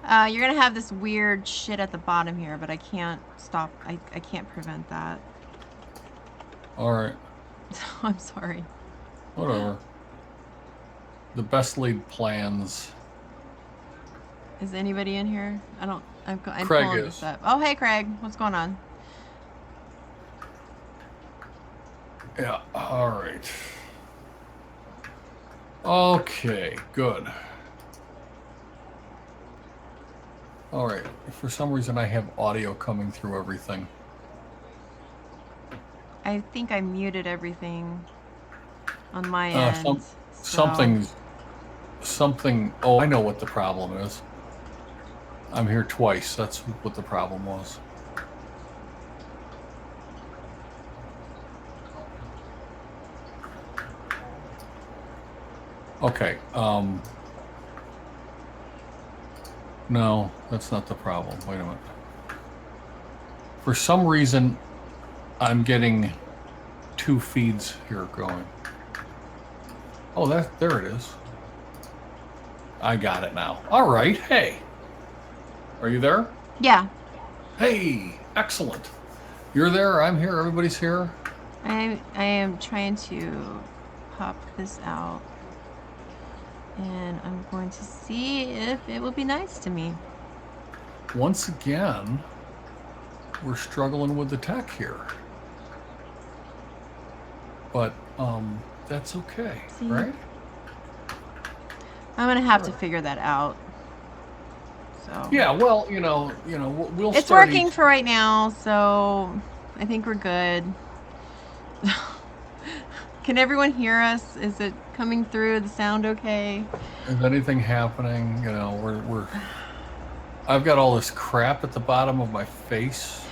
You're gonna have this weird shit at the bottom here, but I can't stop. I can't prevent that. All right. I'm sorry. Whatever. The best laid plans. Is anybody in here? I'm Craig pulling is. this up. Oh, hey, Craig. What's going on? Yeah. All right. Okay. Good. All right. For some reason, I have audio coming through everything. I think I muted everything on my end. Something. Oh, I know what the problem is. I'm here twice. That's what the problem was. Okay. No, that's not the problem. Wait a minute. For some reason, I'm getting 2 feeds here going. Oh, there it is. I got it now. All right. Hey. Are you there? Yeah. Hey, excellent. You're there, I'm here, everybody's here. I am trying to pop this out. And I'm going to see if it will be nice to me. Once again, we're struggling with the tech here. But that's okay, right? I'm gonna have to figure that out. So. Yeah, well, you know, we'll. It's working for right now, so I think we're good. Can everyone hear us? Is it coming through? The sound okay? Is anything happening? You know, we're. I've got all this crap at the bottom of my face.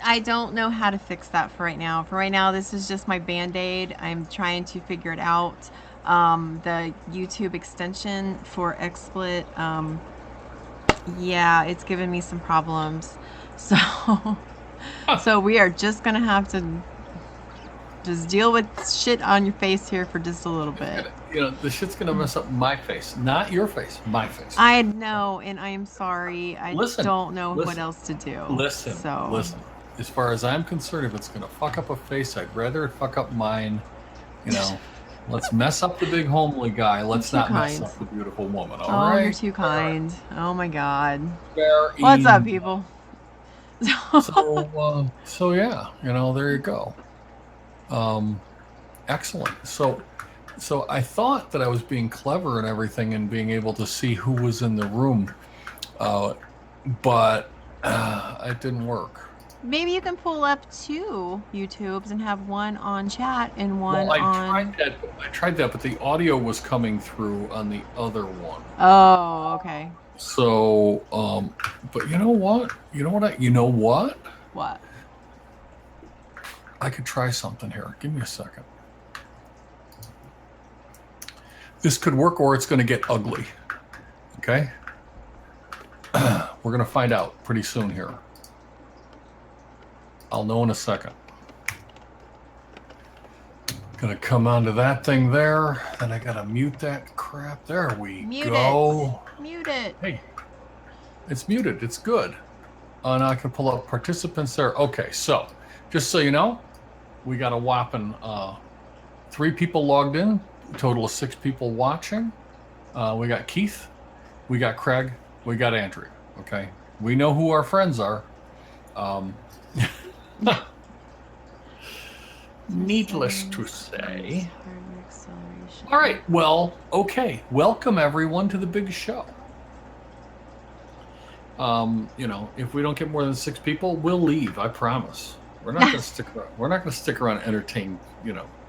I don't know how to fix that for right now. For right now, this is just my Band-Aid. I'm trying to figure it out. The YouTube extension for XSplit, yeah, it's given me some problems. So, so we are just gonna have to just deal with shit on your face here for just a little bit. You know, the shit's gonna mess up my face, not your face, my face. I know, and I am sorry. I don't know what else to do. Listen. As far as I'm concerned, if it's gonna fuck up a face, I'd rather it fuck up mine. You know, let's mess up the big homely guy. Let's not mess up the beautiful woman. All right? You're too kind. Oh my God. What's up, people? So yeah, you know, there you go. Excellent. So I thought that I was being clever and everything and being able to see who was in the room, but it didn't work. Maybe you can pull up 2 YouTubes and have one on chat and one on. I tried that, but the audio was coming through on the other one. Oh, okay. So, but you know what? You know what? What? I could try something here. Give me a second. This could work, or it's going to get ugly. Okay? We're going to find out pretty soon here. I'll know in a second. Gonna come onto that thing there. Then I gotta mute that crap. There we go. Mute it. Hey, it's muted. It's good. And I can pull up participants there. Okay, so just so you know, we got a whopping 3 people logged in. A total of 6 people watching. We got Keith, we got Craig, we got Andrew. Okay, we know who our friends are. Needless to say. All right, well, okay. Welcome everyone to the big show. You know, if we don't get more than 6 people, we'll leave. I promise. We're not going to stick around. We're not going to stick around and entertain,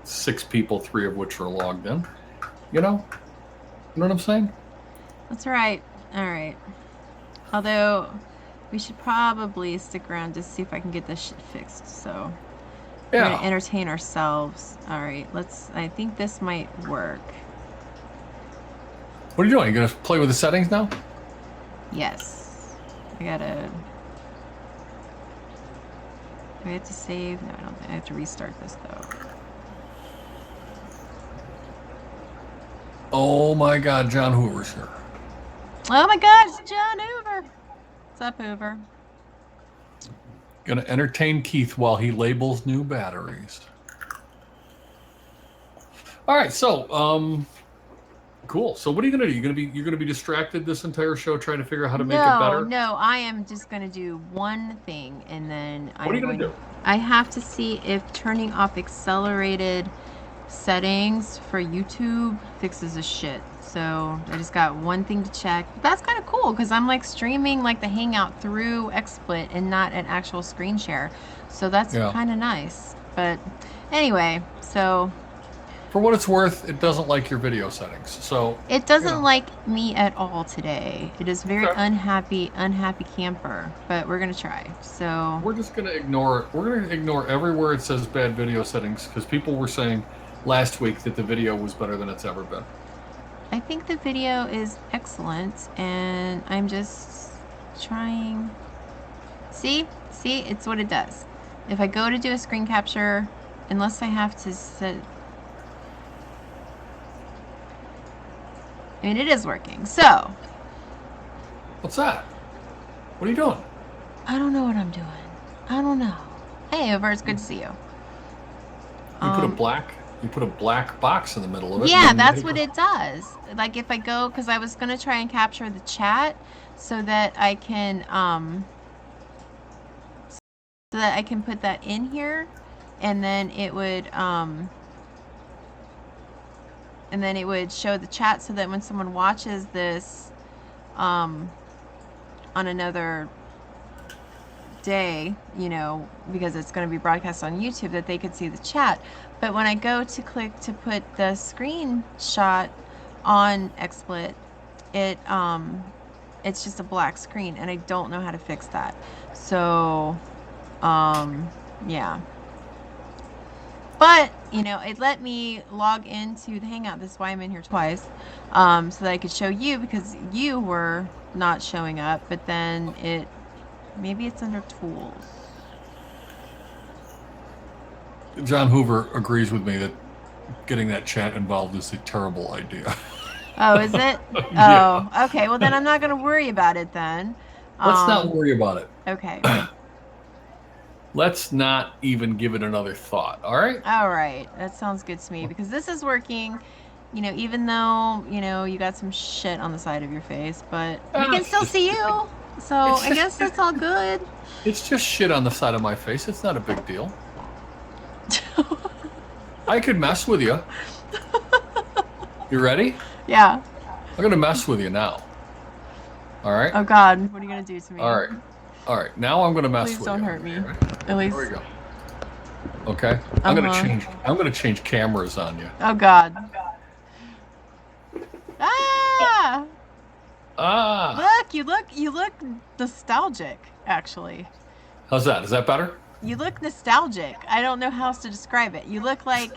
6 people, 3 of which are logged in. You know what I'm saying? That's right. All right. Although we should probably stick around to see if I can get this shit fixed. So we're gonna entertain ourselves. All right. I think this might work. What are you doing? You gonna play with the settings now? Yes. Do I have to save? No, I don't think I have to restart this though. Oh my God, John Hoover's here. Oh my gosh, John Hoover. What's up, Hoover? Gonna entertain Keith while he labels new batteries. All right, so cool. So what are you gonna do? You're gonna be distracted this entire show trying to figure out how to make it better? No, I am just gonna do one thing and then What are you gonna do? I have to see if turning off accelerated settings for YouTube fixes the shit. So I just got one thing to check. But that's kind of cool because I'm like streaming like the Hangout through XSplit and not an actual screen share. So that's kind of nice. But anyway, so for what it's worth, it doesn't like your video settings. So it doesn't like me at all today. It is very unhappy camper. But we're gonna try. So we're just gonna ignore it. We're gonna ignore everywhere it says bad video settings because people were saying last week that the video was better than it's ever been. I think the video is excellent, and I'm just trying. See, it's what it does. If I go to do a screen capture, unless I have to set. I mean, it is working. So. What's that? What are you doing? I don't know what I'm doing. I don't know. Hey, Over, it's good to see you. You put a black box in the middle of it. Yeah, that's what it does. Like if I go, because I was gonna try and capture the chat so that I can put that in here, and then it would show the chat so that when someone watches this on another day, you know, because it's going to be broadcast on YouTube, that they could see the chat. But when I go to click to put the screenshot on XSplit, it's just a black screen, and I don't know how to fix that. So, yeah. But, you know, it let me log into the Hangout. That's why I'm in here twice, so that I could show you, because you were not showing up. But then maybe it's under tools. John Hoover agrees with me that getting that chat involved is a terrible idea. Oh, is it? Yeah. Oh, okay. Well, then I'm not going to worry about it then. Let's not worry about it. Okay. Let's not even give it another thought. All right? All right. That sounds good to me, because this is working, you know, even though, you know, you got some shit on the side of your face, but we can still see you. So I guess that's all good. It's just shit on the side of my face. It's not a big deal. I could mess with you. You ready? Yeah. I'm going to mess with you now. All right? Oh, God. What are you going to do to me? All right. All right. Now I'm going to mess with you. Please don't hurt me. Right? At least. There we go. Okay? I'm going to change cameras on you. Oh, God. Ah! Ah! Look, you look nostalgic, actually. How's that? Is that better? You look nostalgic. I don't know how else to describe it. You look like,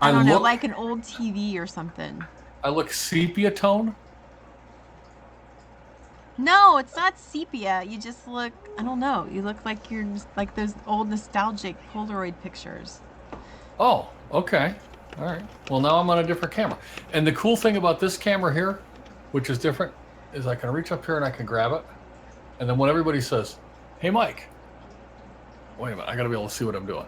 I don't know, like an old TV or something. I look sepia tone? No, it's not sepia. You just look, I don't know. You look like you're just like those old nostalgic Polaroid pictures. Oh, okay. All right. Well, now I'm on a different camera. And the cool thing about this camera here, which is different, is I can reach up here and I can grab it. And then when everybody says, hey, Mike, wait a minute, I got to be able to see what I'm doing.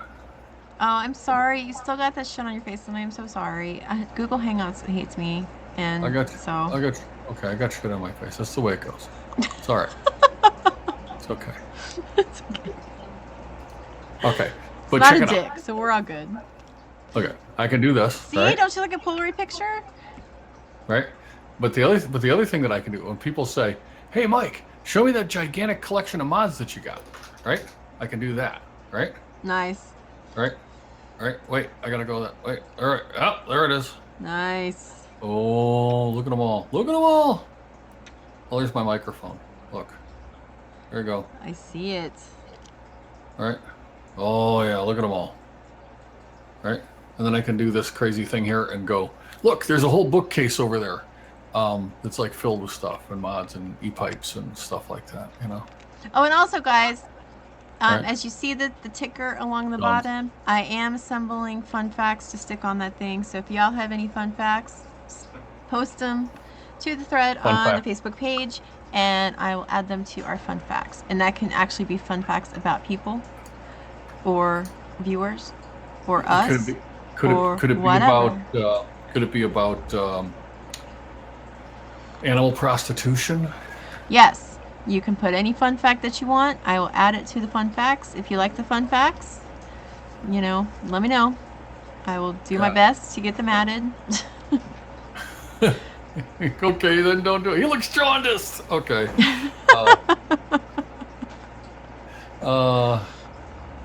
Oh, I'm sorry. You still got that shit on your face, and I'm so sorry. Google Hangouts hates me. And I got you. So. I got you. Okay, I got shit on my face. That's the way it goes. It's all right. It's okay. It's okay. Okay. But it's not check a it dick, out. so we're all good. Okay, I can do this. See, right? Don't you like a Polaroid picture? Right. But the other thing that I can do, when people say, "Hey, Mike, show me that gigantic collection of mods that you got," right? I can do that. Right. Nice. Right. All right. Wait, I gotta go that. Wait. All right. Oh, there it is. Nice. Oh, look at them all. Look at them all. Oh, there's my microphone. Look. There you go. I see it. All right. Oh yeah, look at them all. Right. And then I can do this crazy thing here and go, look, there's a whole bookcase over there. That's like filled with stuff and mods and e-pipes and stuff like that, you know. Oh, and also, guys, Right. as you see the ticker along the bottom, I am assembling fun facts to stick on that thing. So if y'all have any fun facts, post them. to the thread Fun on fact. the Facebook page, and I will add them to our fun facts. And that can actually be fun facts about people, or viewers, or us, or Could it be whatever. about could it be about animal prostitution? Yes, you can put any fun fact that you want. I will add it to the fun facts. If you like the fun facts, let me know. I will do my best to get them added. Okay, then don't do it. He looks jaundiced. Okay.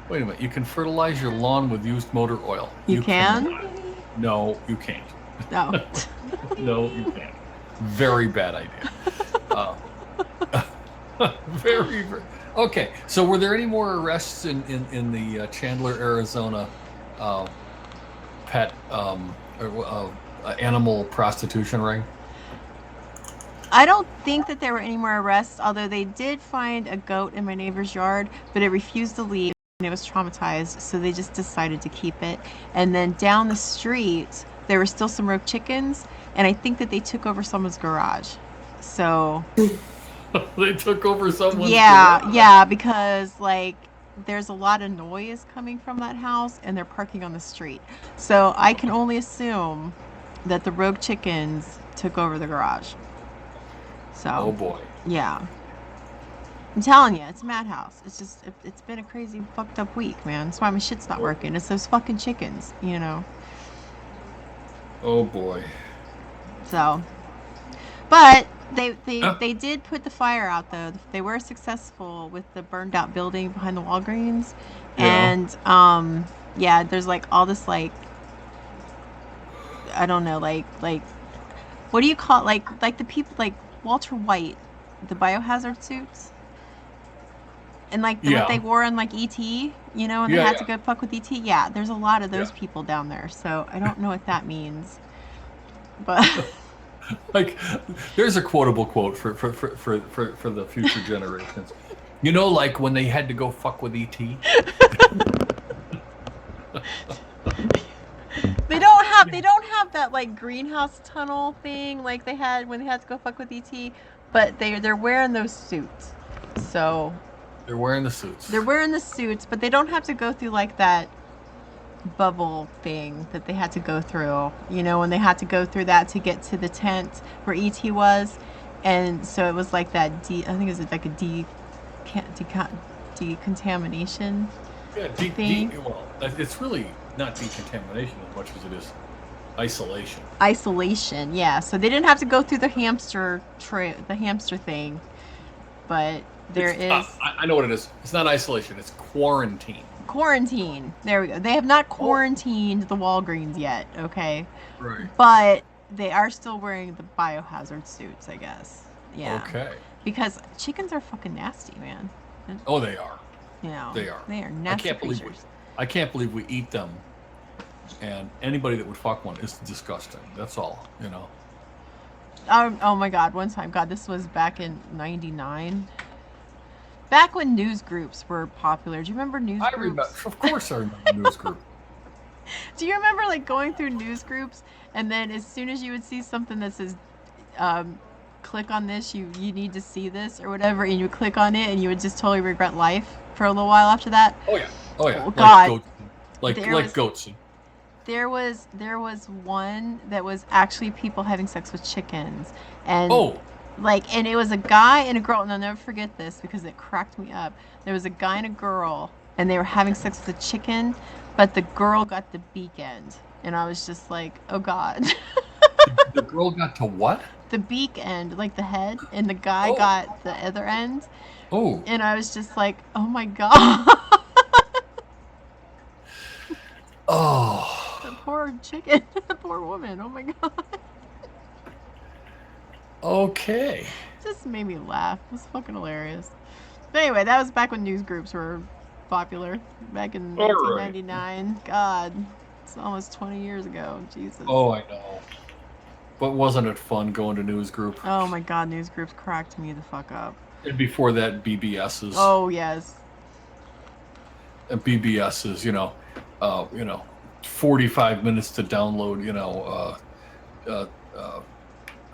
Wait a minute. You can fertilize your lawn with used motor oil. You can? cannot. No, you can't. No. No, you can't. Very bad idea. Very. Okay. So, were there any more arrests in the Chandler, Arizona, pet animal prostitution ring? I don't think that there were any more arrests, although they did find a goat in my neighbor's yard, but it refused to leave and it was traumatized, so they just decided to keep it. And then down the street, there were still some rogue chickens, and I think that they took over someone's garage. So They took over someone's garage. yeah, because like there's a lot of noise coming from that house and they're parking on the street. So I can only assume that the rogue chickens took over the garage. So, oh boy. Yeah. I'm telling you, it's a madhouse. It's been a crazy, fucked up week, man. That's why my shit's not working. It's those fucking chickens, Oh boy. So, but they did put the fire out though. They were successful with the burned out building behind the Walgreens, and there's like all this like I don't know like what do you call it? Like the people like Walter White, the biohazard suits. And like what they wore in like E.T., and they had to go fuck with E.T. Yeah, there's a lot of those people down there. So I don't know what that means. But like there's a quotable quote for the future generations. Like when they had to go fuck with E.T. They don't have that like greenhouse tunnel thing like they had when they had to go fuck with E.T., but they're wearing those suits. So they're wearing the suits. They're wearing the suits, but they don't have to go through like that bubble thing that they had to go through. When they had to go through that to get to the tent where E.T. was, and so it was like that. I think it was like a decontamination. Yeah, thing. Well, it's really not decontamination as much as it is isolation. Isolation, yeah. So they didn't have to go through the hamster thing, but I know what it is. It's not isolation. It's quarantine. Quarantine. There we go. They have not quarantined the Walgreens yet, okay? Right. But they are still wearing the biohazard suits, I guess. Yeah. Okay. Because chickens are fucking nasty, man. Oh, they are. They are. They are nasty creatures. I can't believe we eat them. And anybody that would fuck one is disgusting. That's all, Oh my God! One time, God, this was back in '99. Back when news groups were popular. Do you remember news groups? Remember, of course I remember news group. Do you remember like going through news groups and then as soon as you would see something that says click on this, you need to see this or whatever, and you would click on it and you would just totally regret life for a little while after that? Oh yeah. Oh God. Like goats. There was one that was actually people having sex with chickens, and and it was a guy and a girl, and I'll never forget this because it cracked me up. There was a guy and a girl, and they were having sex with a chicken, but the girl got the beak end, and I was just like, oh God. The girl got to what? The beak end, like the head, and the guy got the other end. Oh. And I was just like, oh my God. Oh. The poor chicken. The poor woman. Oh my God. Okay. Just made me laugh. It was fucking hilarious. But anyway, that was back when news groups were popular. Back in 1999. Right. God. It's almost 20 years ago. Jesus. Oh, I know. But wasn't it fun going to news group? Oh my God, news groups cracked me the fuck up. And before that, BBSs. Oh, yes. And BBSs, 45 minutes to download,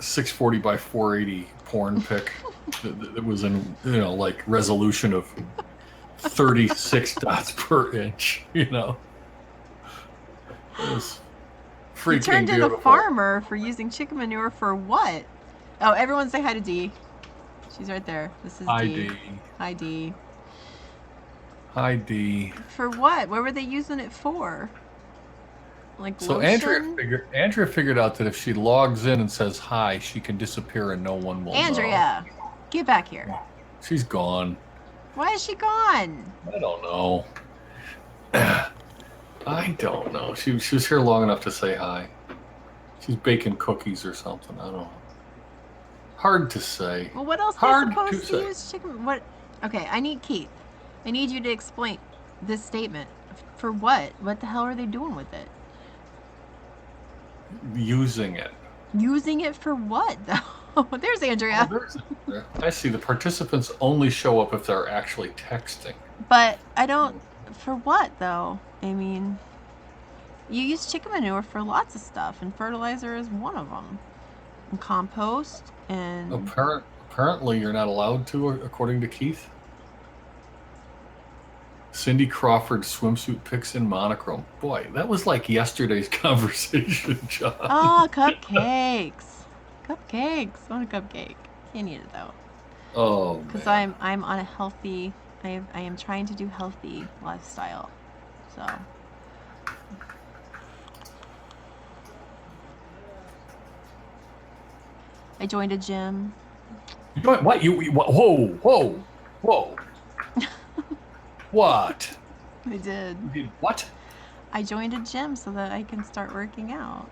640 by 480 porn pic that was in, like resolution of 36 dots per inch, It was freaking You turned in beautiful. a farmer for using chicken manure for what? Oh, everyone say hi to Dee. She's right there. This is Hi, Dee. Dee. Hi, Dee. Hi, Dee. For what? What were they using it for? Like So lotion? Andrea figured out that if she logs in and says hi, she can disappear and no one will know. Andrea, get back here. She's gone. Why is she gone? I don't know. I don't know. She was here long enough to say hi. She's baking cookies or something. I don't know. Hard to say. Well, what else are they supposed to use chicken? What? Okay, I need Keith. I need you to explain this statement. For what? What the hell are they doing with it? Using it. Using it for what, though? There's Andrea. Oh, there's Andrea. I see. The participants only show up if they're actually texting. But I don't... For what, though? I mean... You use chicken manure for lots of stuff, and fertilizer is one of them. And compost, and... Apparently you're not allowed to, according to Keith. Cindy Crawford swimsuit pics in monochrome. Boy, that was like yesterday's conversation, John. Oh, cupcakes. Cupcakes. I want a cupcake. Can't eat it, though. Oh, because I'm on a healthy... I am trying to do healthy lifestyle. So... I joined a gym. You joined what? Whoa. What? I did. You did what? I joined a gym so that I can start working out.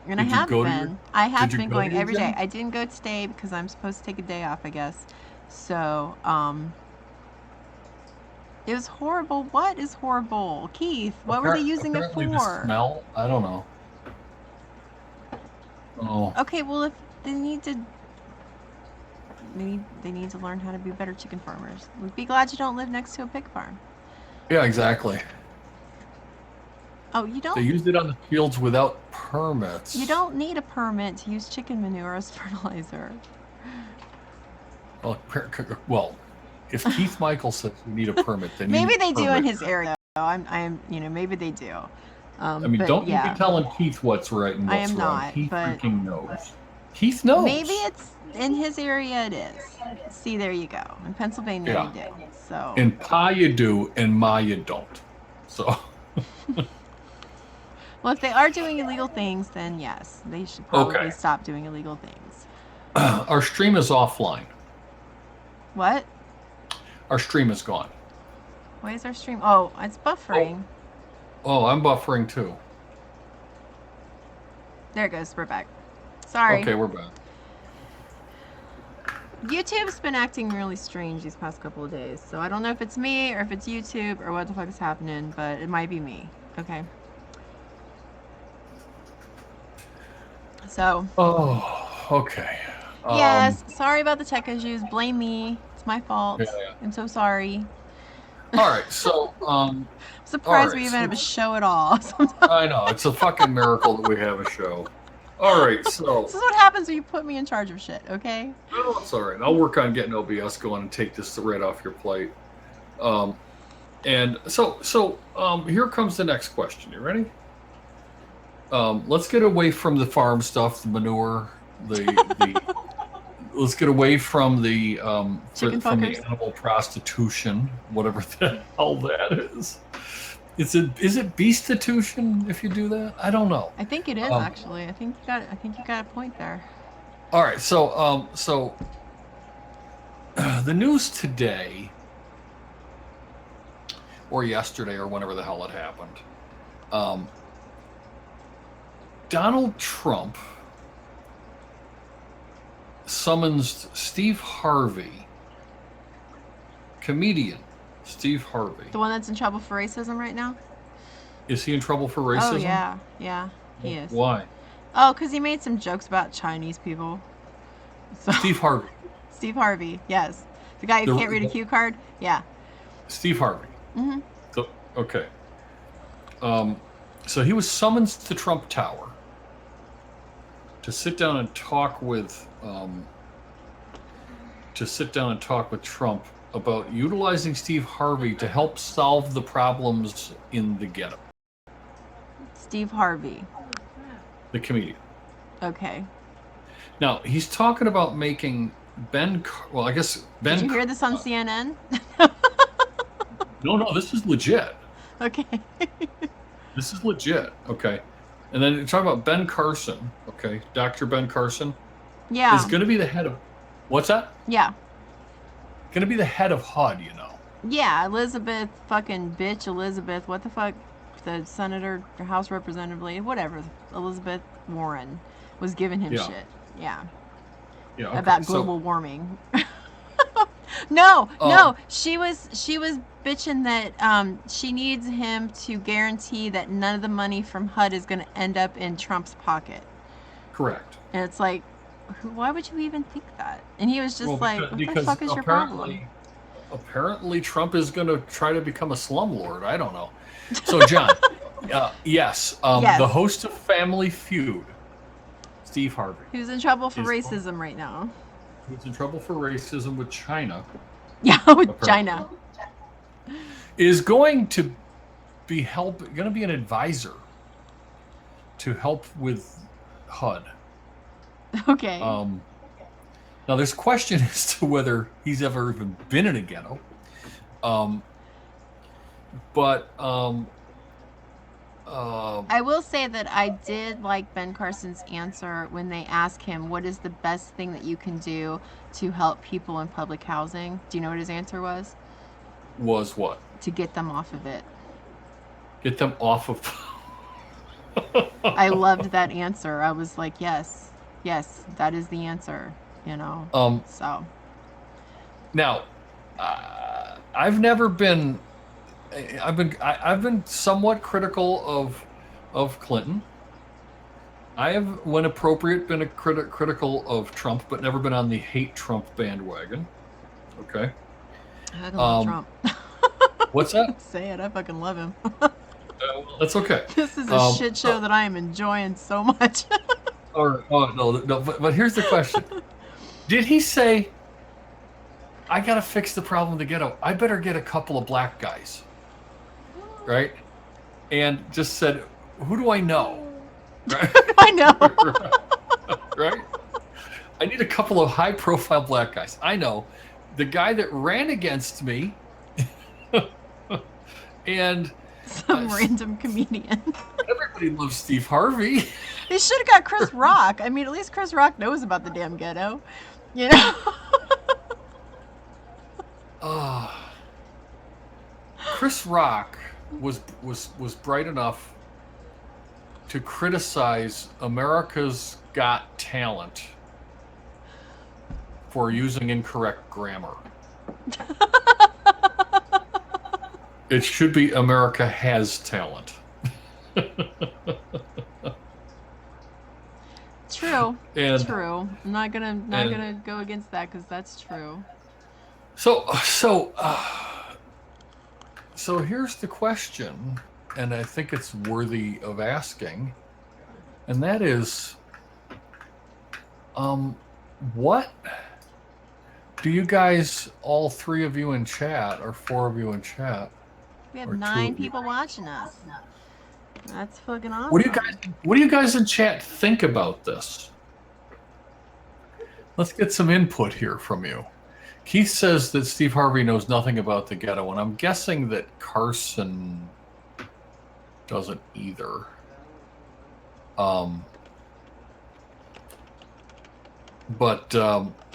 And Did I have been. I have been going every day. gym? I didn't go today because I'm supposed to take a day off, I guess. So, it was horrible. What is horrible? Keith, what were they using it for? The smell? I don't know. Oh. Okay, well, if they need to... They need to learn how to be better chicken farmers. Be glad you don't live next to a pig farm. Yeah, exactly. Oh, you don't... They used it on the fields without permits. You don't need a permit to use chicken manure as fertilizer. Well, if Keith Michael says you need a permit, then maybe they do in his area. Maybe they do. Don't you be telling Keith what's right and what's wrong. Not, Keith freaking knows. Keith knows. Maybe it's in his area. It is. See, there you go. In Pennsylvania, you do. So. In Pa you do, and Ma you don't. So. Well, if they are doing illegal things, then yes, they should probably stop doing illegal things. Our stream is offline. What? Our stream is gone. Why is our stream? Oh, it's buffering. Oh, I'm buffering too. There it goes. We're back. Sorry. Okay, we're back. YouTube's been acting really strange these past couple of days, so I don't know if it's me or if it's YouTube or what the fuck is happening, but it might be me. Okay. So. Oh, okay. Yes, sorry about the tech issues. Blame me. It's my fault. Yeah. I'm so sorry. All right, so I'm surprised we even have a show at all. I know, it's a fucking miracle that we have a show. All right, so this is what happens when you put me in charge of shit, okay? Oh, it's all right. I'll work on getting OBS going and take this right off your plate. And so here comes the next question. You ready? Let's get away from the farm stuff, the manure, the let's get away from the from the animal prostitution, whatever the hell that is. Is it beastitution if you do that? I don't know. I think it is actually. I think you got a point there. All right, so the news today or yesterday or whenever the hell it happened. Donald Trump summons Steve Harvey, comedian Steve Harvey. The one that's in trouble for racism right now? Is he in trouble for racism? Oh, yeah, he is. Why? Oh, because he made some jokes about Chinese people. So, Steve Harvey. Steve Harvey, yes. The guy who can't read a cue card? Yeah. Steve Harvey. Mm-hmm. So, okay. So he was summoned to Trump Tower sit down and talk with Trump about utilizing Steve Harvey to help solve the problems in the ghetto. Steve Harvey, the comedian. Okay. Now he's talking about making Ben. Well, I guess Ben. Did you hear this on CNN? No, this is legit. Okay. This is legit. Okay. And then you're talking about Ben Carson. Okay, Dr. Ben Carson. Yeah. Is going to be the head of. What's that? Yeah. Going to be the head of HUD. You know. Yeah, Elizabeth, fucking bitch, Elizabeth. What the fuck? The senator, House representative lady, whatever. Elizabeth Warren was giving him shit. Yeah. Yeah. Okay. About global warming. No. She was bitching that she needs him to guarantee that none of the money from HUD is going to end up in Trump's pocket. Correct. And it's like, why would you even think that? And he was just what the fuck is your problem? Apparently, Trump is going to try to become a slumlord. I don't know. So, John, yes, the host of Family Feud, Steve Harvey, who's in trouble for racism right now. Who's in trouble for racism with China? Yeah, with China. Is going to be an advisor to help with HUD. Okay. Now, there's question as to whether he's ever even been in a ghetto. But I will say that I did like Ben Carson's answer when they asked him, what is the best thing that you can do to help people in public housing? Do you know what his answer was? Was what? To get them off of it. Get them off of... I loved that answer. I was like, yes, that is the answer, you know. So now, I've never been... I've been somewhat critical of Clinton. I have, when appropriate, been critical of Trump, but never been on the hate Trump bandwagon. Okay. I fucking love Trump. What's that? Say it. I fucking love him. That's okay. This is a shit show that I am enjoying so much. No. But here's the question: did he say, "I gotta fix the problem of the ghetto. I better get a couple of black guys"? Right? And just said, who do I know? Right? I know. Right? I need a couple of high-profile black guys. I know. The guy that ran against me and... Some random comedian. Everybody loves Steve Harvey. They should have got Chris Rock. I mean, at least Chris Rock knows about the damn ghetto. You know? Chris Rock was bright enough to criticize America's Got Talent for using incorrect grammar. It should be America Has Talent. True. True. I'm not gonna go against that because that's true. So here's the question, and I think it's worthy of asking, and that is, what do you guys, all three of you in chat, or four of you in chat? We have 9 people watching us. That's fucking awesome. What do you guys in chat think about this? Let's get some input here from you. Keith says that Steve Harvey knows nothing about the ghetto, and I'm guessing that Carson doesn't either. But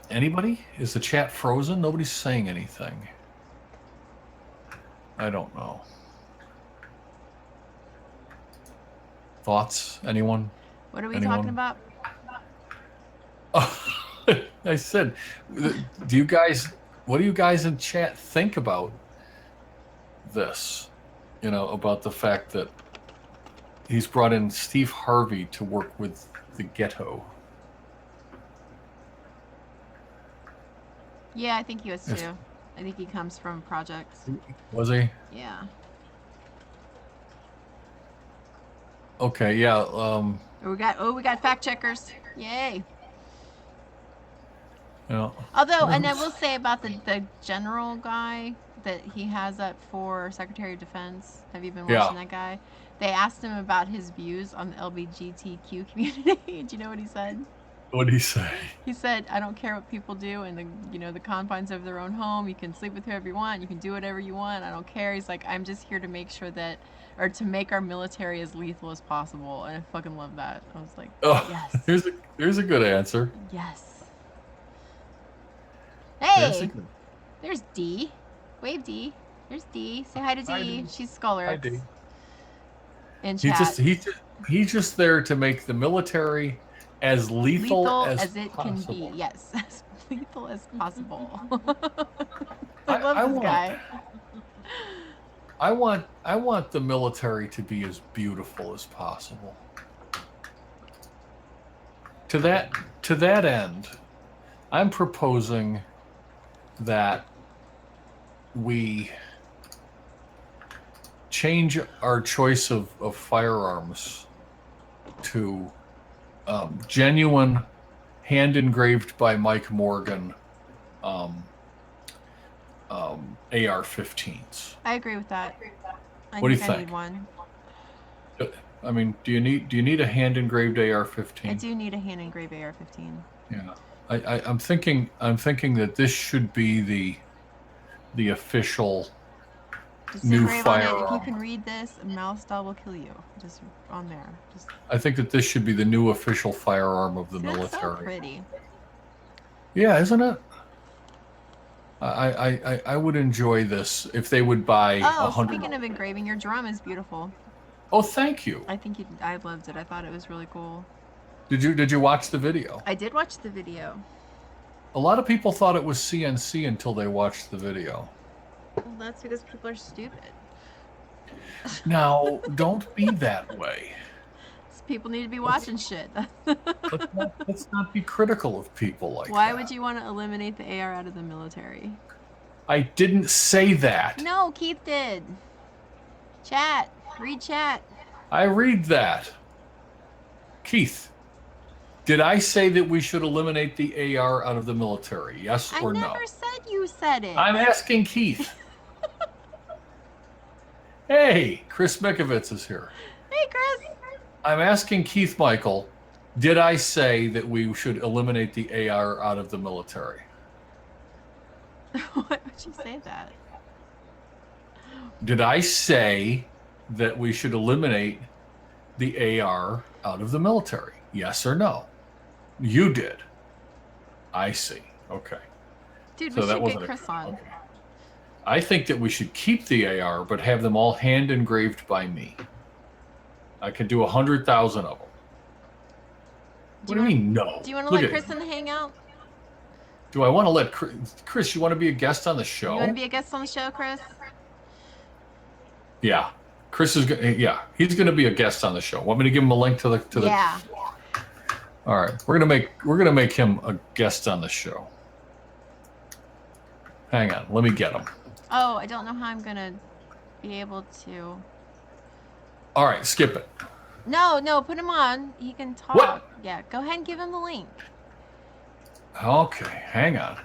anybody? Is the chat frozen? Nobody's saying anything. I don't know. Thoughts? Anyone? What are we talking about? I said, what do you guys in chat think about this? You know, about the fact that he's brought in Steve Harvey to work with the ghetto. Yeah, I think he was too. I think he comes from projects. Was he? Yeah. Okay, yeah. We got fact checkers. Yay. Yeah. Although, and I will say about the general guy that he has up for Secretary of Defense. Have you been watching that guy? They asked him about his views on the LGBTQ community. Do you know what he said? What did he say? He said, "I don't care what people do in the confines of their own home. You can sleep with whoever you want. You can do whatever you want. I don't care." He's like, "I'm just here to make sure that, or to make our military as lethal as possible." And I fucking love that. I was like, oh, yes. Here's a good answer. Yes. Hey, there's D. Wave D. There's D. Say hi to D. Hi, D. She's Scholar. Hi, D. In chat. He's just there to make the military as lethal as it possible. Can be. Yes, as lethal as possible. I love this guy. I want the military to be as beautiful as possible. To that end, I'm proposing that we change our choice of firearms to genuine, hand engraved by Mike Morgan AR-15s. I agree with that. What do you think? I need one. I mean, do you need a hand engraved AR-15? I do need a hand engraved AR-15. Yeah, I'm thinking that this should be the official new firearm. If you can read this, a mouse style will kill you. Just on there. I think that this should be the new official firearm of the military. That's so pretty. Yeah, isn't it? I would enjoy this if they would buy 100. Speaking of engraving, your drum is beautiful. Oh, thank you. I loved it. I thought it was really cool. Did you watch the video? I did watch the video. A lot of people thought it was CNC until they watched the video. Well, that's because people are stupid. Now, don't be that way. People need to be watching shit. Let's not be critical of people like that. Why would you want to eliminate the AR out of the military? I didn't say that. No, Keith did. Chat. Read chat. I read that. Keith, did I say that we should eliminate the AR out of the military? Yes or no? I never said you said it. I'm asking Keith. Hey, Chris Mikovits is here. Hey, Chris. I'm asking Keith Michael, did I say that we should eliminate the AR out of the military? Why would you say that? Did I say that we should eliminate the AR out of the military? Yes or no? You did. I see. Okay. Dude, so we should get Chris on. Okay. I think that we should keep the AR, but have them all hand engraved by me. I could do 100,000 of them. What do you mean, no? Do you want to let Chris in the hangout? Do I want to let Chris? You want to be a guest on the show? You want to be a guest on the show, Chris? Yeah, Chris is. Yeah, he's going to be a guest on the show. Want me to give him a link to the? Yeah. All right, we're gonna make him a guest on the show. Hang on, let me get him. Oh, I don't know how I'm gonna be able to. All right, skip it. No, put him on. He can talk. What? Yeah, go ahead and give him the link. Okay, hang on.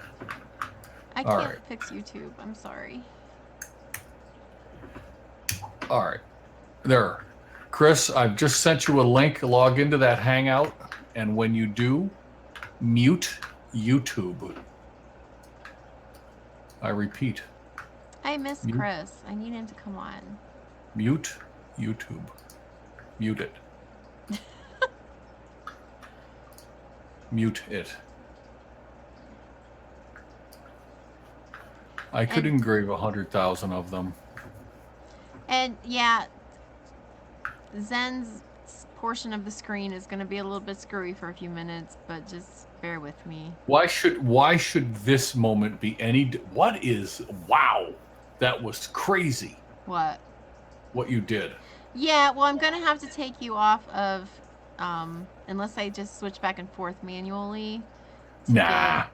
I can't fix YouTube. I'm sorry. All right. There. Chris, I've just sent you a link. Log into that Hangout, and when you do, mute YouTube. I repeat. I miss Chris. I need him to come on. Mute YouTube. Mute it. Mute it. I could engrave 100,000 of them. And yeah, Zen's portion of the screen is going to be a little bit screwy for a few minutes, but just bear with me. Why should this moment be any? Wow, that was crazy. What you did? Yeah, well, I'm going to have to take you off of, unless I just switch back and forth manually. Nah.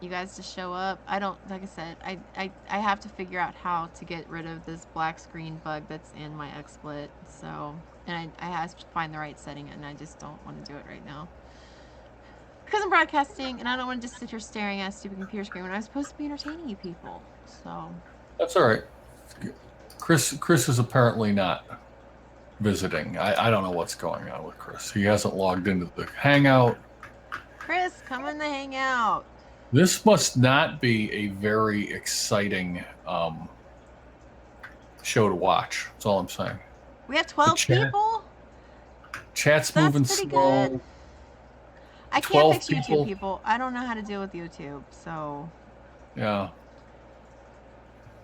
you guys to show up. I don't, like I said, I have to figure out how to get rid of this black screen bug that's in my XSplit. So, and I have to find the right setting, and I just don't want to do it right now. Because I'm broadcasting, and I don't want to just sit here staring at a stupid computer screen when I'm supposed to be entertaining you people. So. That's all right. Chris is apparently not visiting. I don't know what's going on with Chris. He hasn't logged into the Hangout. Chris, come in the Hangout. This must not be a very exciting show to watch. That's all I'm saying. We have 12 people? Chat's That's moving pretty slow. good. I can't fix YouTube, people. I don't know how to deal with YouTube, so. Yeah.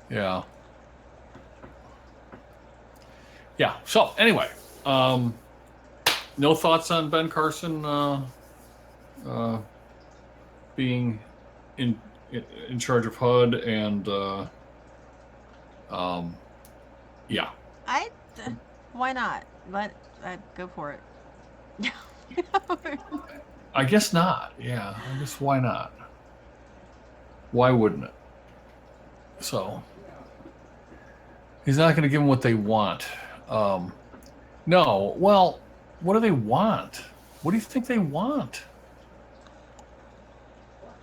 Yeah. Yeah. So anyway, no thoughts on Ben Carson being in charge of HUD and yeah. Why not? Go for it. I guess not. Yeah. I guess why not? Why wouldn't it? So he's not going to give them what they want. No. Well, what do they want? What do you think they want?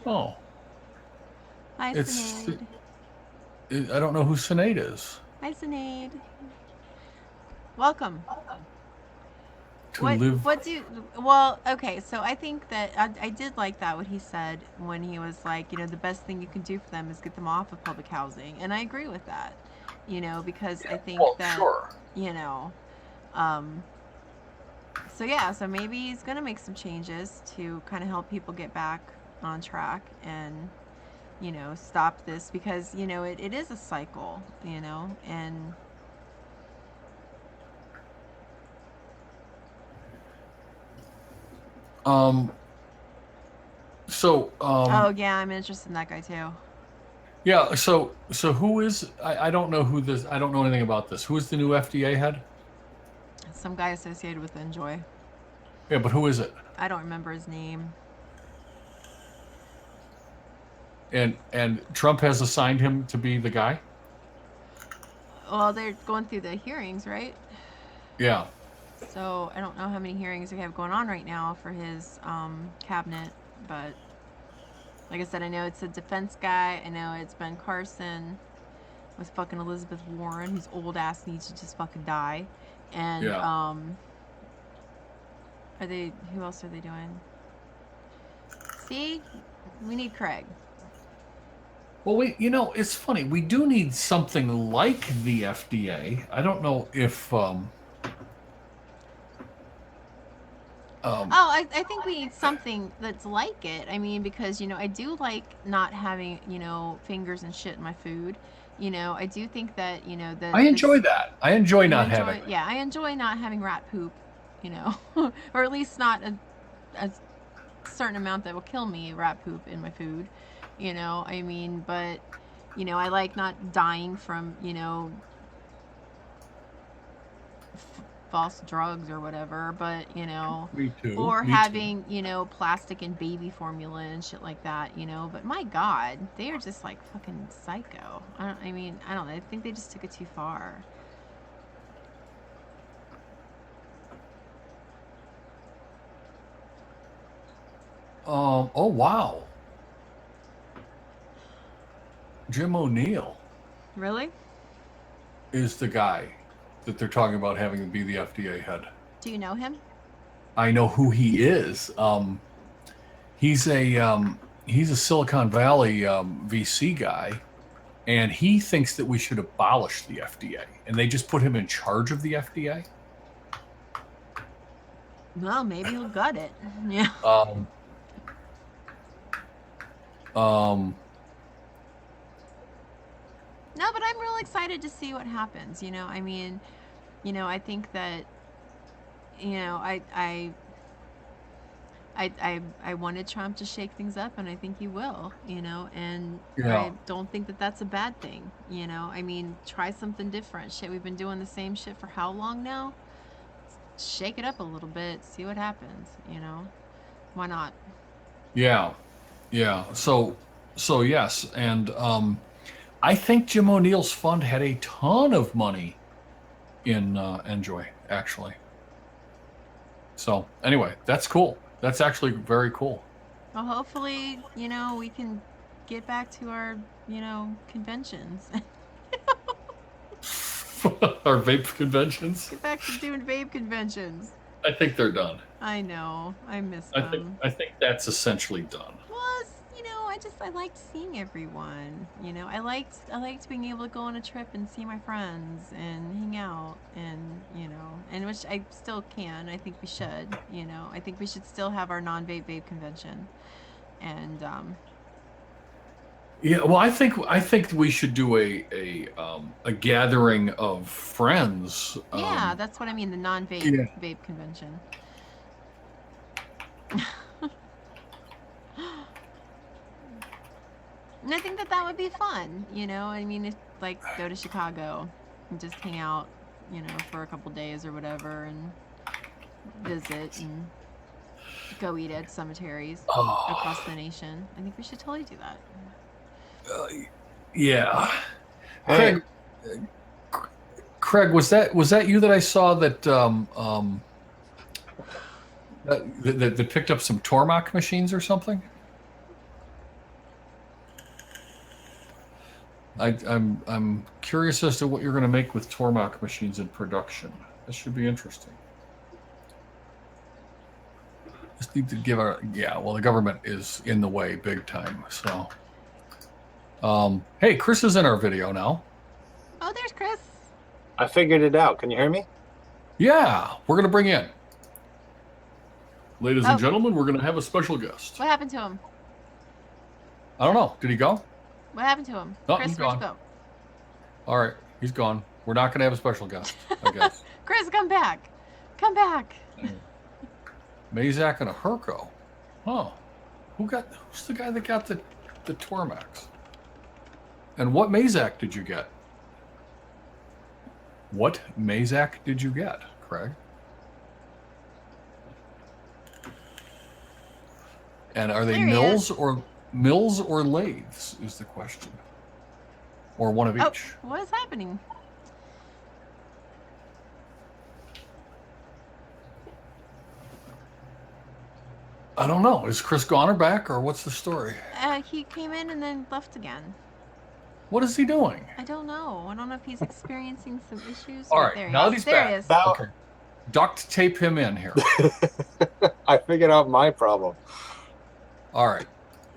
Oh. Hi, Sinead. I don't know who Sinead is. Hi, Sinead. Welcome. Well, okay, so I think that I did like that, what he said when he was like, the best thing you can do for them is get them off of public housing. And I agree with that, because I think that, sure. So maybe he's going to make some changes to kind of help people get back on track and, stop this because, it is a cycle, and... Oh yeah, I'm interested in that guy too. Yeah, so who is I don't know who this I don't know anything about this. Who is the new FDA head? Some guy associated with Enjoy. Yeah, but who is it? I don't remember his name. And Trump has assigned him to be the guy? Well, they're going through the hearings, right? Yeah. So I don't know how many hearings they have going on right now for his cabinet, but like I said, I know it's a defense guy. I know it's Ben Carson with fucking Elizabeth Warren, whose old ass needs to just fucking die. And who else are they doing? See, we need Craig. Well, it's funny. We do need something like the FDA. I don't know if I think we need something that's like it. I mean, because, I do like not having, fingers and shit in my food. I do think that, I enjoy that. I enjoy not having it. Yeah, I enjoy not having rat poop, or at least not a certain amount that will kill me, rat poop in my food. I mean, but, I like not dying from, false drugs or whatever, but Me too. or having plastic and baby formula and shit like that, but my god, they are just like fucking psycho. I don't know, I think they just took it too far. Oh wow, Jim O'Neill Really? is the guy that they're talking about having to be the FDA head. Do you know him? I know who he is. He's a Silicon Valley VC guy, and he thinks that we should abolish the FDA, and they just put him in charge of the FDA. Well, maybe he'll gut it. Yeah. No, but I'm real excited to see what happens. I mean, I think that, I wanted Trump to shake things up, and I think he will, and I don't think that that's a bad thing, I mean, try something different. Shit, we've been doing the same shit for how long now? Shake it up a little bit, see what happens, why not? Yeah. So So yes, and I think Jim O'Neill's fund had a ton of money in Enjoy, actually. So anyway, that's cool. That's actually very cool. Well, hopefully, we can get back to our, conventions. Our vape conventions. Get back to doing vape conventions. I think they're done. I know. I miss I think them. I think that's essentially done. Plus, I liked seeing everyone. I liked being able to go on a trip and see my friends and hang out and which I still can. I think we should. I think we should still have our non-vape convention. And Yeah, well, I think we should do a gathering of friends. yeah, that's what I mean, the non-vape Yeah. vape convention. And I think that would be fun, I mean, like go to Chicago and just hang out, for a couple days or whatever and visit and go eat at cemeteries across the nation. I think we should totally do that. Yeah. Hey, Craig, was that you that I saw that picked up some Tormach machines or something? I'm curious as to what you're going to make with Tormach machines in production. This should be interesting. Just need to give our well, the government is in the way big time. So, hey, Chris is in our video now. Oh, there's Chris. I figured it out. Can you hear me? Yeah, we're going to bring in. Ladies and Oh. gentlemen, we're going to have a special guest. What happened to him? I don't know. Did he go? What happened to him? Oh, Chris, he's where'd you gone. go? All right, he's gone. We're not going to have a special guest, I guess. Chris, come back. Come back. Mazak and a Herco. Huh. Who's the guy that got the Tormax? And what Mazak did you get? What Mazak did you get, Craig? And are they There he mills or lathes is the question. Or one of Oh, each. what is happening? I don't know. Is Chris Goner back or what's the story? He came in and then left again. What is he doing? I don't know. I don't know if he's experiencing some issues. All right, There now that he he's is. There back. he is. Now, Okay. Duct tape him in here. I figured out my problem. All right.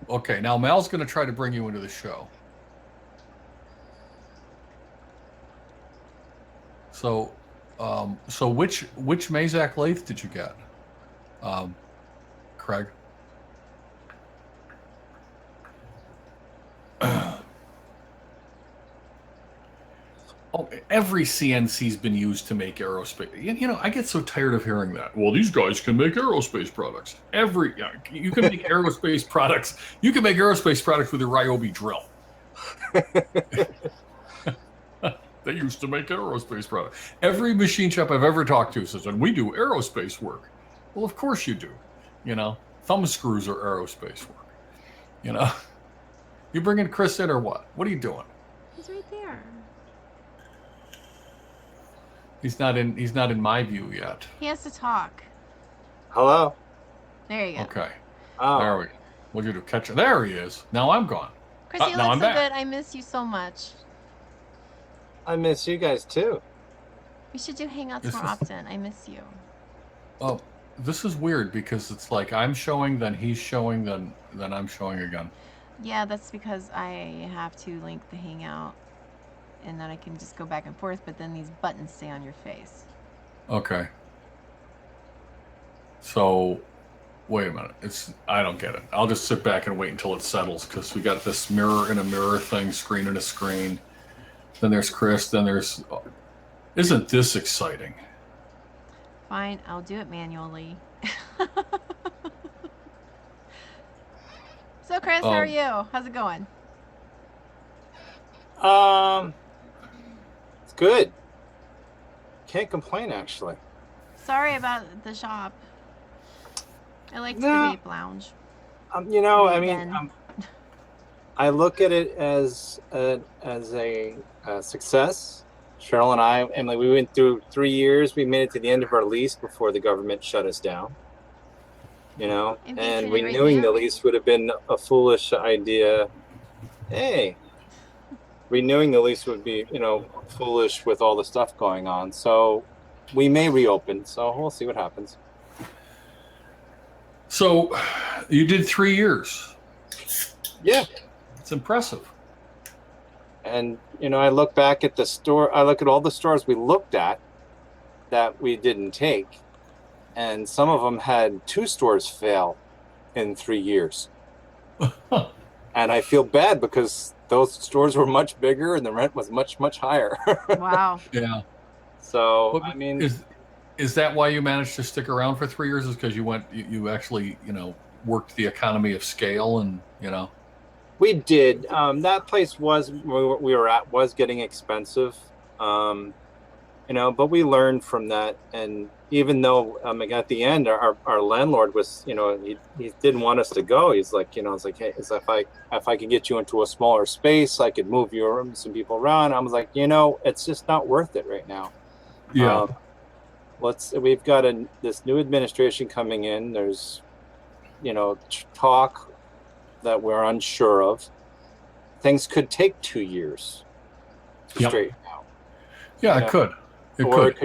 Okay, now Mal's going to try to bring you into the show. So, which Mazak lathe did you get, Craig? Oh, every CNC's been used to make aerospace. I get so tired of hearing that. Well, these guys can make aerospace products. You can make aerospace products. You can make aerospace products with a Ryobi drill. They used to make aerospace products. Every machine shop I've ever talked to says, and we do aerospace work. Well, of course you do. Thumb screws are aerospace work. You bringing Chris in or what? What are you doing? He's right there. He's not in my view yet. He has to talk. Hello? There you go. Okay. Oh, There we go. What'd you do? Catch it? There he is. Now I'm gone. Chris, you now look I'm so back. good. I miss you so much. I miss you guys too. We should do hangouts This more is- often. I miss you. Oh, this is weird because it's like I'm showing, then he's showing, then I'm showing again. Yeah, that's because I have to link the hangout and then I can just go back and forth, but then these buttons stay on your face. Okay. So, wait a minute. I don't get it. I'll just sit back and wait until it settles because we got this mirror in a mirror thing, screen in a screen. Then there's Chris. Then there's. Isn't this exciting? Fine, I'll do it manually. So, Chris, how are you? How's it going? It's good. Can't complain actually. Sorry about the shop. I liked No. the vape lounge. I Vape mean, Den. I look at it as a success. Cheryl and I, Emily, we went through 3 years. We made it to the end of our lease before the government shut us down. You know, And and Vape Den right renewing there. the lease would have been a foolish idea. Hey, renewing the lease would be, foolish with all the stuff going on. So we may reopen. So we'll see what happens. So you did 3 years. Yeah. It's impressive. And, I look back at the store. I look at all the stores we looked at that we didn't take. And some of them had 2 stores fail in 3 years. And I feel bad because those stores were much bigger and the rent was much, much higher. Wow. Yeah. So, Well, I mean, is that why you managed to stick around for 3 years? Is because you actually, worked the economy of scale and, we did. That place we were at was getting expensive, but we learned from that. And even though at the end, our landlord was, he didn't want us to go. He's like, it's like, hey, if I could get you into a smaller space, I could move some people around. I was like, it's just not worth it right now. Yeah. We've got this new administration coming in. There's, talk that we're unsure of. Things could take 2 years to straighten out. Yeah, it could. It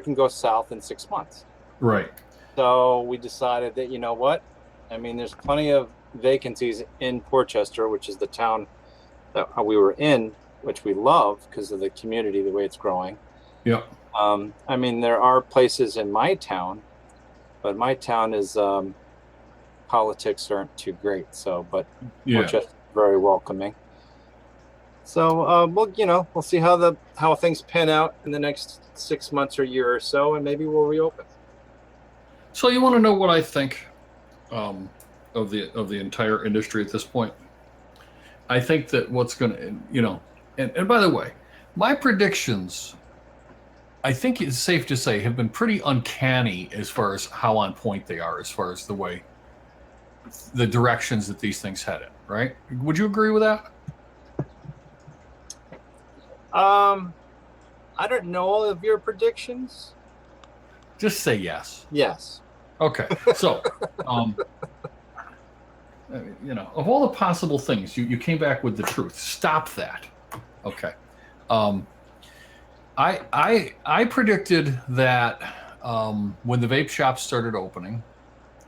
can go south in 6 months. Right. So we decided that, what? I mean, there's plenty of vacancies in Portchester, which is the town that we were in, which we love because of the community, the way it's growing. Yeah. I mean, there are places in my town, but my town is politics aren't too great. So, but Portchester's very welcoming. So, we'll see how things pan out in the next 6 months or year or so, and maybe we'll reopen. So you want to know what I think of the entire industry at this point? I think that what's going to, and by the way, my predictions, I think it's safe to say, have been pretty uncanny as far as how on point they are, as far as the directions that these things head in, right? Would you agree with that? I don't know all of your predictions. Just say yes. Yes. Okay. So, of all the possible things, you came back with the truth. Stop that. Okay. I predicted that when the vape shops started opening,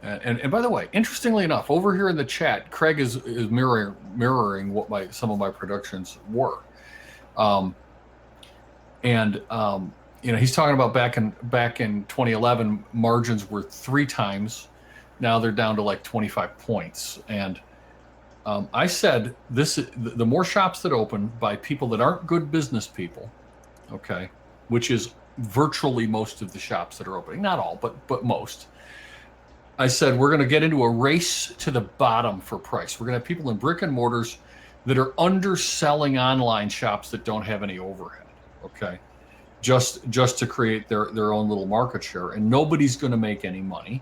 and by the way, interestingly enough, over here in the chat, Craig is mirroring what some of my predictions were. He's talking about back in 2011, margins were 3 times. Now they're down to like 25 points. And I said the more shops that open by people that aren't good business people, okay, which is virtually most of the shops that are opening, not all, but most. I said we're going to get into a race to the bottom for price. We're going to have people in brick and mortars that are underselling online shops that don't have any overhead, okay, just to create their own little market share, and nobody's going to make any money,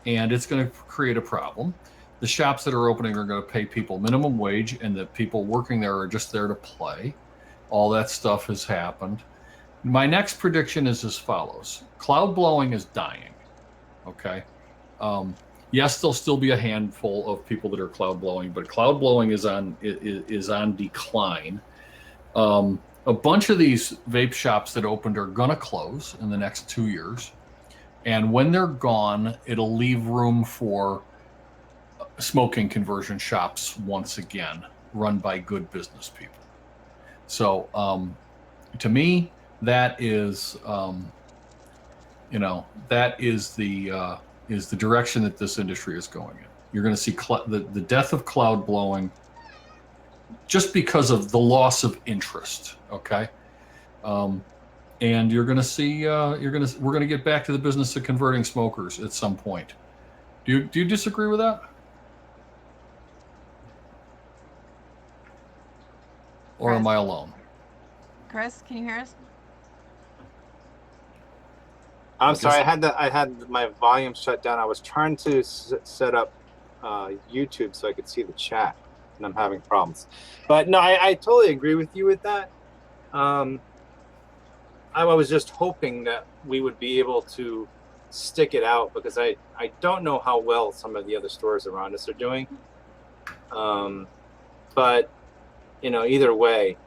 and it's going to create a problem. The shops that are opening are going to pay people minimum wage, and the people working there are just there to play. All that stuff has happened. My next prediction is as follows: cloud blowing is dying, okay. Yes, there'll still be a handful of people that are cloud blowing, but cloud blowing is on decline. A bunch of these vape shops that opened are going to close in the next 2 years. And when they're gone, it'll leave room for smoking conversion shops once again, run by good business people. So to me, that is, is the direction that this industry is going in. You're going to see the death of cloud blowing just because of the loss of interest. Okay. And you're going to see, we're going to get back to the business of converting smokers at some point. Do you disagree with that? Or am I alone? Chris, can you hear us? I'm sorry, I had my volume shut down. I was trying to set up YouTube so I could see the chat. and I'm having problems. But no, I totally agree with you with that. I was just hoping that we would be able to stick it out, because I don't know how well some of the other stores around us are doing. But, either way,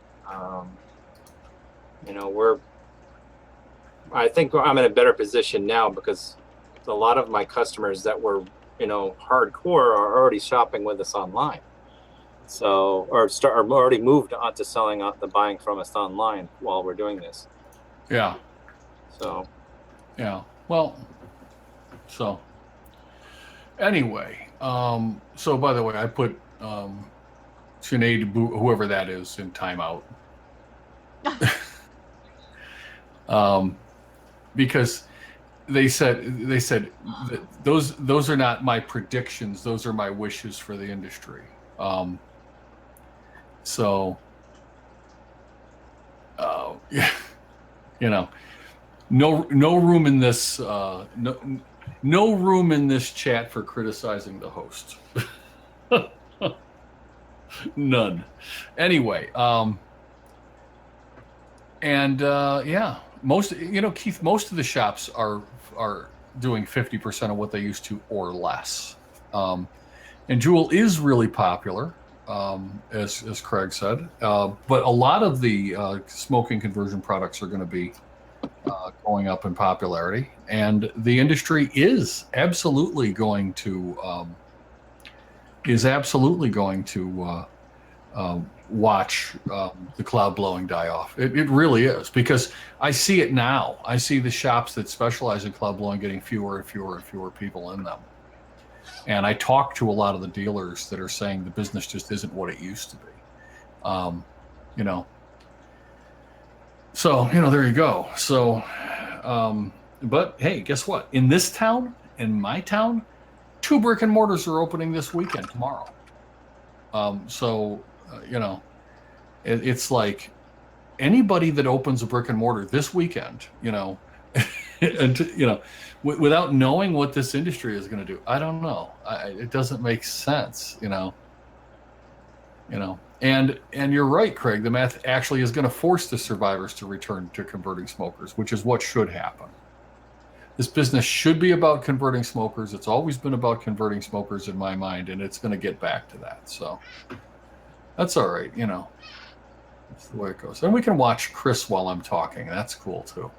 I think I'm in a better position now, because a lot of my customers that were, hardcore are already shopping with us online. So, or already moved on to selling the buying from us online while we're doing this. Yeah. So. Yeah. Well, so anyway, so by the way, I put Sinead, whoever that is, in timeout. Because they said that those are not my predictions, those are my wishes for the industry. So yeah, no room in this no room in this chat for criticizing the host. None. Anyway, and yeah, Keith, most of the shops are doing 50% of what they used to or less. And Juul is really popular, as Craig said, but a lot of the smoking conversion products are going to be going up in popularity, and the industry is absolutely going to watch the cloud blowing die off. It really is, because I see it now. I see the shops that specialize in cloud blowing getting fewer and fewer and fewer people in them. And I talk to a lot of the dealers that are saying the business just isn't what it used to be. So, there you go. So, but hey, guess what? In this town, in my town, 2 brick and mortars are opening this weekend, tomorrow. It's like anybody that opens a brick and mortar this weekend, and, without knowing what this industry is going to do, I don't know. It doesn't make sense, And you're right, Craig. The math actually is going to force the survivors to return to converting smokers, which is what should happen. This business should be about converting smokers. It's always been about converting smokers in my mind, and it's going to get back to that. So that's all right, That's the way it goes. And we can watch Chris while I'm talking. That's cool too.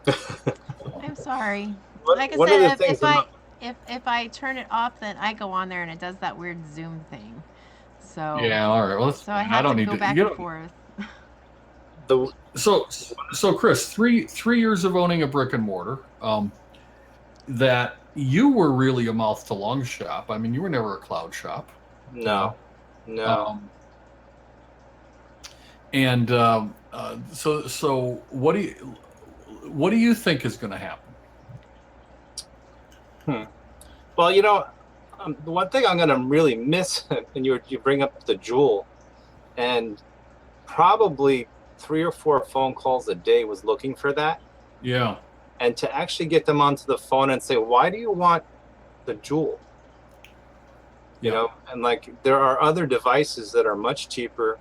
I'm sorry. Like I said, if I turn it off, then I go on there and it does that weird Zoom thing. So yeah, all right. Well, so I have to go back and forth. So Chris, three years of owning a brick and mortar, that you were really a mouth to lung shop. I mean, you were never a cloud shop. No. And so what do you think is going to happen? Well, the one thing I'm going to really miss, and you bring up the Juul, and probably 3 or 4 phone calls a day was looking for that. Yeah. And to actually get them onto the phone and say, why do you want the Juul? And like, there are other devices that are much cheaper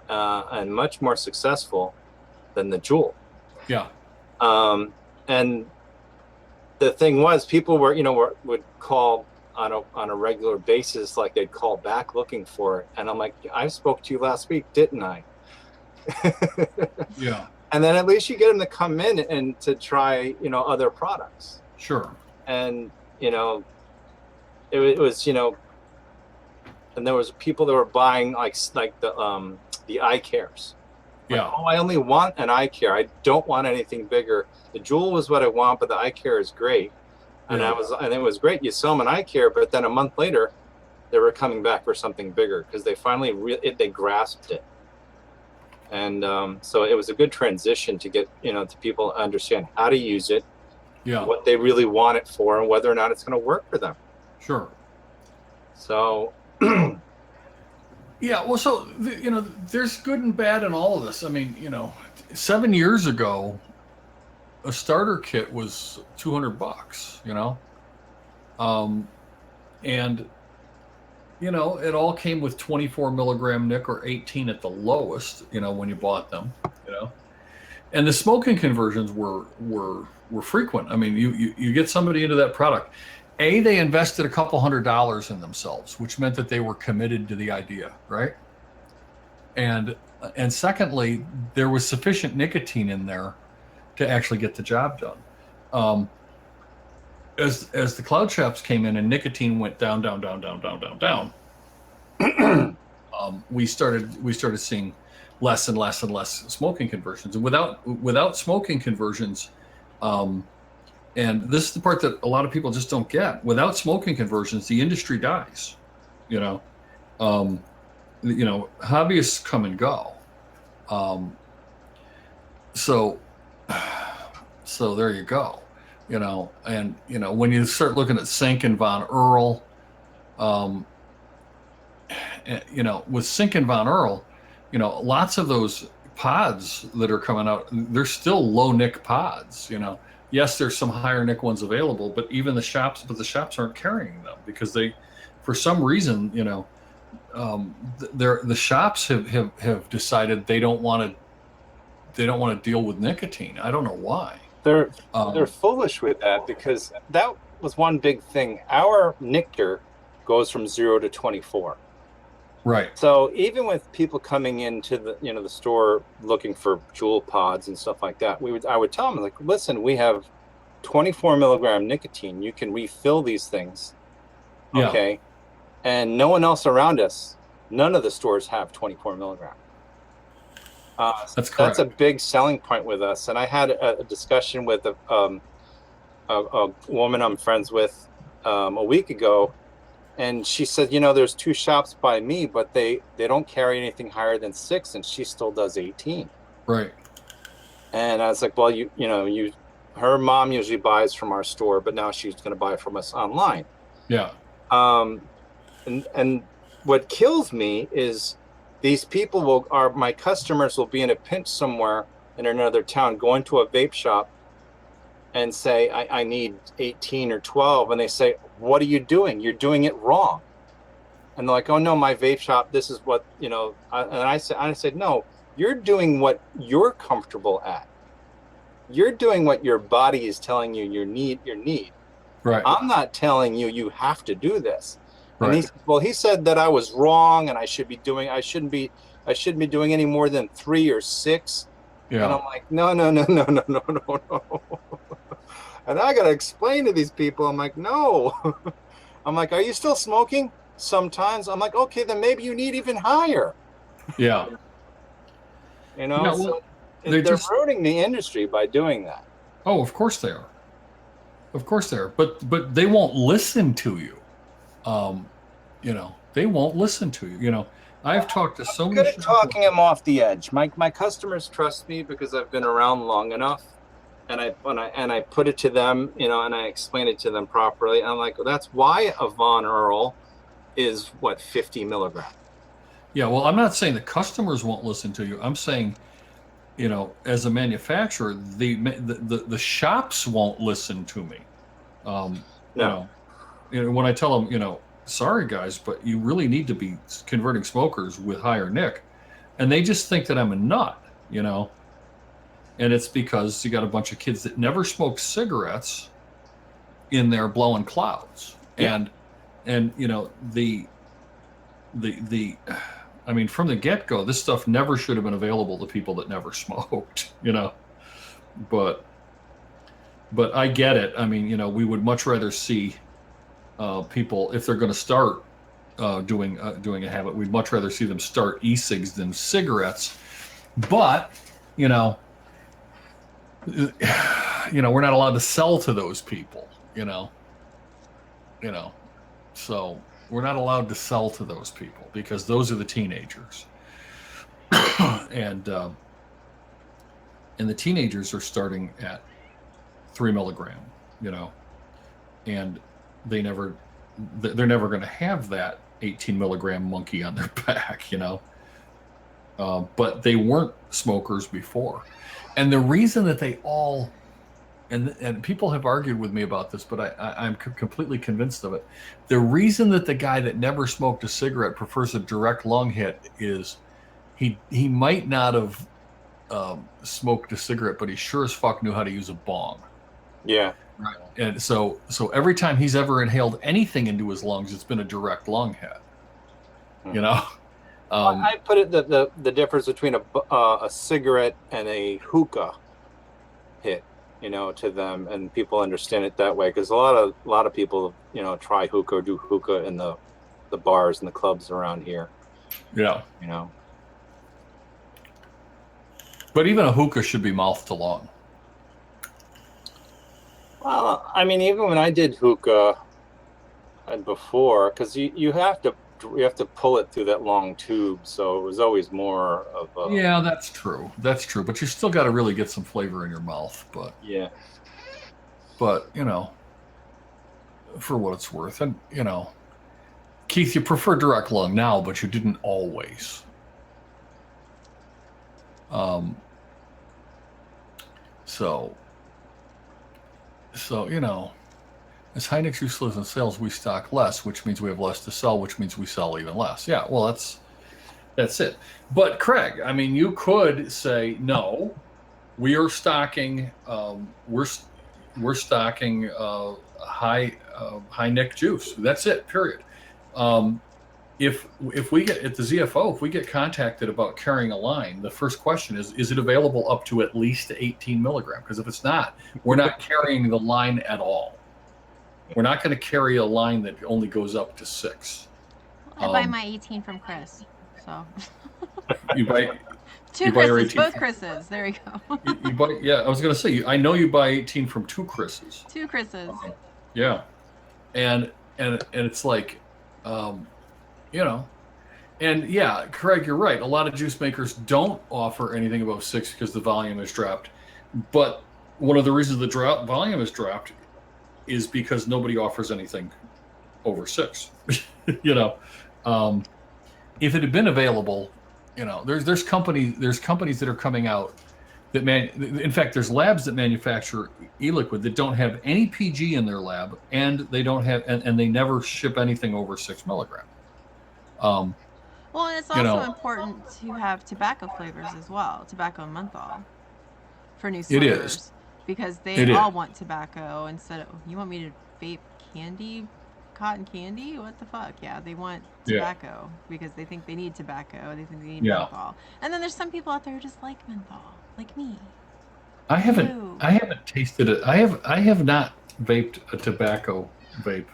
and much more successful than the Juul. Yeah. And the thing was, people would call on a regular basis, like they'd call back looking for it. And I'm like, I spoke to you last week, didn't I? Yeah. And then at least you get them to come in and to try, other products. Sure. And, it was, and there was people that were buying like the eye cares. Like, Yeah. oh, I only want an eye care. I don't want anything bigger. The Juul was what I want, but the eye care is great. And and it was great. You sell them an eye care, but then a month later, they were coming back for something bigger, because they finally they grasped it. And so it was a good transition to get to people to understand how to use it, what they really want it for, and whether or not it's going to work for them. Sure. So yeah, well, so there's good and bad in all of this. I mean, 7 years ago, a starter kit was $200, and you know, it all came with 24 milligram nic or 18 at the lowest, you know, when you bought them, you know. And the smoking conversions were frequent. I mean, you get somebody into that product. They invested a couple $100 in themselves, which meant that they were committed to the idea, right? And secondly, there was sufficient nicotine in there to actually get the job done. As the cloud shops came in and nicotine went down, down, down, down, down, down, down, we started seeing less and less and less smoking conversions. And without smoking conversions, and this is the part that a lot of people just don't get. Without smoking conversions, the industry dies. You know, hobbyists come and go. So there you go. You know, and you know, when you start looking at Sink and Von Earl, you know, with Sink and Von Earl, you know, lots of those pods that are coming out, they're still low nic pods. You know, yes, there's some higher nic ones available, but the shops aren't carrying them because they, for some reason, you know, the shops have decided they don't want to deal with nicotine. I don't know why. They're foolish with that, because that was one big thing. Our nictar goes from 0 to 24. Right. So even with people coming into the store looking for jewel pods and stuff like that, I would tell them, like, listen, we have 24 milligram nicotine. You can refill these things. Okay. Yeah. And no one else around us, none of the stores have 24 milligram. That's correct. That's a big selling point with us. And I had a discussion with a woman I'm friends with a week ago. And she said, you know, there's 2 shops by me, but they don't carry anything higher than 6, and she still does 18. Right. And I was like, well, her mom usually buys from our store, but now she's going to buy from us online. Yeah. And what kills me is these people my customers will be in a pinch somewhere in another town, going to a vape shop and say, I need 18 or 12. And they say, what are you doing? You're doing it wrong. And they're like, oh no, my vape shop, this is what, you know, and I said, no, you're doing what you're comfortable at. You're doing what your body is telling you you need. Right. I'm not telling you have to do this. Right. And he said that I was wrong and I shouldn't be doing any more than 3 or 6. Yeah. And I'm like, no. And I got to explain to these people. I'm like, no. I'm like, are you still smoking? Sometimes. I'm like, okay, then maybe you need even higher. Yeah. You know, so they're ruining the industry by doing that. Oh, of course they are. Of course they are. But they won't listen to you. You know, they won't listen to you. You know, I've talked to so many people. Talking them off the edge. My customers trust me because I've been around long enough. And I put it to them, you know, and I explain it to them properly. And I'm like, well, that's why a Von Earl is 50 milligram. Yeah, well, I'm not saying the customers won't listen to you. I'm saying, you know, as a manufacturer, the shops won't listen to me. No. You know, when I tell them, you know, sorry guys, but you really need to be converting smokers with higher nic, and they just think that I'm a nut, you know. And it's because you got a bunch of kids that never smoked cigarettes in there blowing clouds. Yeah. And you know, I mean, from the get-go, this stuff never should have been available to people that never smoked, you know. But I get it. I mean, you know, we would much rather see people, if they're going to start doing a habit, we'd much rather see them start e-cigs than cigarettes. But, you know, we're not allowed to sell to those people, you know, so we're not allowed to sell to those people because those are the teenagers. and the teenagers are starting at 3 milligram, you know, and they're never going to have that 18 milligram monkey on their back, you know, but they weren't smokers before. And the reason that they all and people have argued with me about this, but I'm completely convinced of it. The reason that the guy that never smoked a cigarette prefers a direct lung hit is he might not have smoked a cigarette, but he sure as fuck knew how to use a bong. Yeah. Right. And so every time he's ever inhaled anything into his lungs, it's been a direct lung hit. You know. I put it the difference between a cigarette and a hookah hit, you know, to them, and people understand it that way, because a lot of people, you know, try hookah or do hookah in the bars and the clubs around here. Yeah. You know. But even a hookah should be mouth to lung. Well, I mean, even when I did hookah and before, because you have to pull it through that long tube, so it was always more of a... Yeah, that's true. That's true. But you still got to really get some flavor in your mouth. But yeah. But you know, for what it's worth, and you know, Keith, you prefer direct lung now, but you didn't always. So you know, as Hynix useless in sales, we stock less, which means we have less to sell, which means we sell even less. Yeah, well, that's it. But Craig, I mean, you could say no. We are stocking. We're stocking high neck juice. That's it. Period. If we get at the ZFO, if we get contacted about carrying a line, the first question is it available up to at least 18 milligram? Because if it's not, we're not carrying the line at all. We're not going to carry a line that only goes up to 6. I buy my 18 from Chris, so. You buy two Chris's, both Chris's. There you go. you buy, yeah, I was going to say, I know you buy 18 from 2 Chris's. 2 Chris's. Yeah, and it's like, you know, and yeah, Craig, you're right. A lot of juice makers don't offer anything above 6 because the volume is dropped. But one of the reasons the volume is dropped is because nobody offers anything over 6. You know, if it had been available, you know, there's companies that are coming out that in fact, there's labs that manufacture e-liquid that don't have any PG in their lab, and they don't have, and they never ship anything over 6 milligram. Well, and it's also important to have tobacco flavors as well, tobacco and menthol, for new smokers. It is. Because they all want tobacco instead of, you want me to vape candy, cotton candy? What the fuck? Yeah, they want tobacco because they think they need tobacco. They think they need menthol. And then there's some people out there who just like menthol, like me. I haven't tasted it. I have not vaped a tobacco vape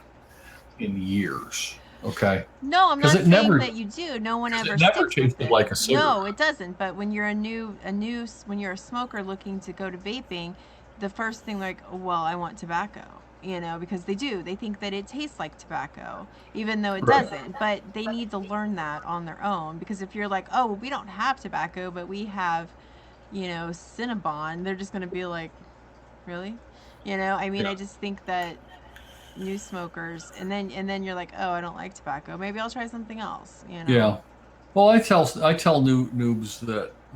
in years. Okay. No, I'm not saying that you do. No one ever. It never tasted like a cigarette. No, it doesn't. But when you're when you're a smoker looking to go to vaping, the first thing like, well, I want tobacco, you know, because they do. They think that it tastes like tobacco, even though it doesn't. But they need to learn that on their own, because if you're like, oh, well, we don't have tobacco, but we have, you know, Cinnabon, they're just going to be like, really? You know, I mean, I just think that new smokers, and then you're like, oh, I don't like tobacco, maybe I'll try something else, you know. Yeah. Well, I tell new noobs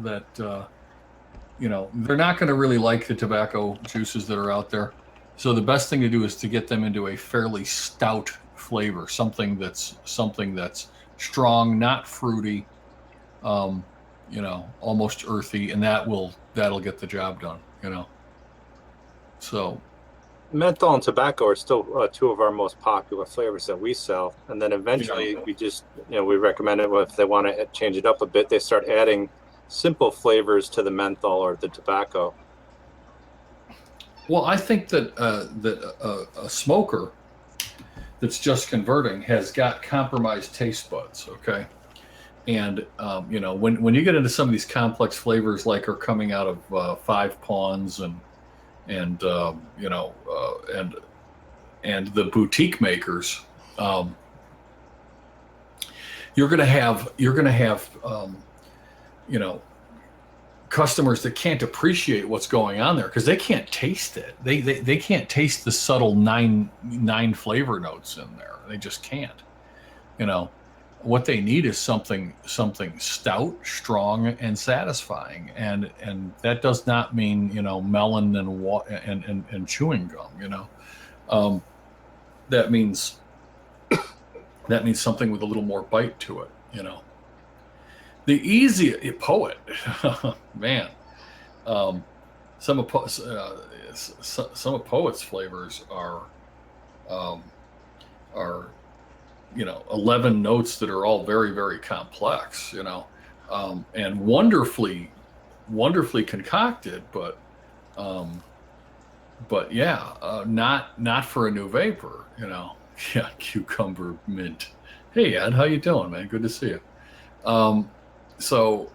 that you know, they're not going to really like the tobacco juices that are out there, so the best thing to do is to get them into a fairly stout flavor, something that's strong, not fruity, you know, almost earthy, and that'll get the job done, you know. So menthol and tobacco are still 2 of our most popular flavors that we sell, and then eventually we just, you know, we recommend it if they want to change it up a bit, they start adding simple flavors to the menthol or the tobacco. Well, I think that a smoker that's just converting has got compromised taste buds, okay? And you know, when you get into some of these complex flavors like are coming out of 5 Pawns and you know, and the boutique makers, you're gonna have you know, customers that can't appreciate what's going on there because they can't taste it. They can't taste the subtle nine flavor notes in there. They just can't, you know. what they need is something stout, strong, and satisfying, and that does not mean, you know, melon and chewing gum. That means something with a little more bite to it. The easy poet, man. Some of Poet's flavors are 11 notes that are all very, very complex, and wonderfully concocted, but yeah, not for a new vapor. Yeah, cucumber mint. Hey Ed, how you doing, man? Good to see you. So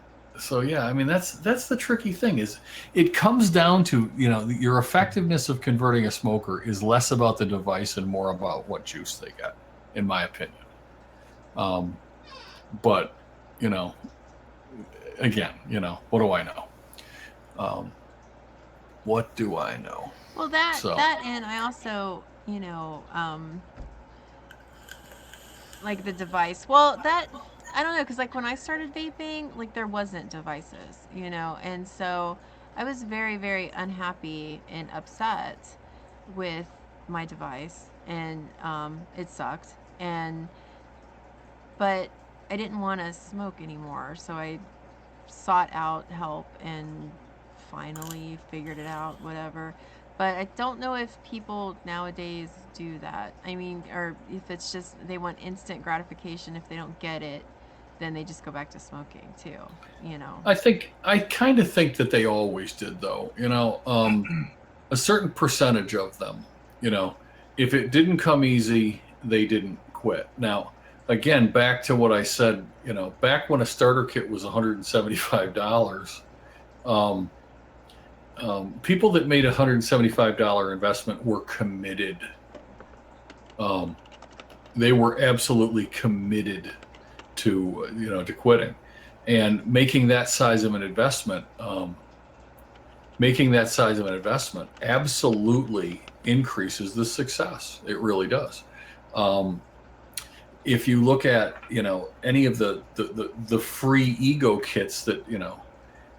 yeah, I mean, that's the tricky thing. Is it comes down to, your effectiveness of converting a smoker is less about the device and more about what juice they get, in my opinion. But again, what do I know? What do I know? Well, that and I also, like the device. Well, that I don't know, because like when I started vaping, like there wasn't devices, and so I was very, very unhappy and upset with my device, and it sucked, but I didn't want to smoke anymore, so I sought out help and finally figured it out, whatever. But I don't know if people nowadays do that. I mean, or if it's just they want instant gratification. If they don't get it, then they just go back to smoking too, I kind of think that they always did, though. A certain percentage of them, if it didn't come easy, they didn't quit. Now, again, back to what I said, back when a starter kit was $175, people that made a $175 investment were committed. They were absolutely committed to quitting, and making that size of an investment. Absolutely increases the success. It really does. If you look at any of the free ego kits that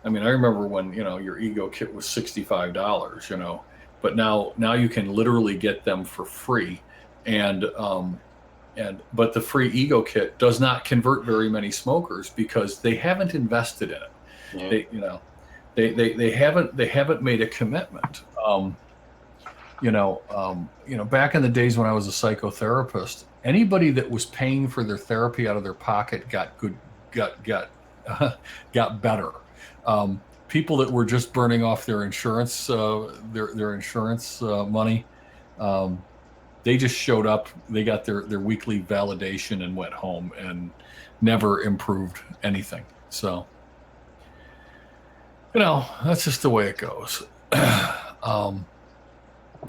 I mean, I remember when your ego kit was $65, but now you can literally get them for free, but the free ego kit does not convert very many smokers because they haven't invested in it. Yeah. They haven't made a commitment. Back in the days when I was a psychotherapist, anybody that was paying for their therapy out of their pocket got better. People that were just burning off their insurance, money, they just showed up. They got their weekly validation and went home and never improved anything. So, that's just the way it goes.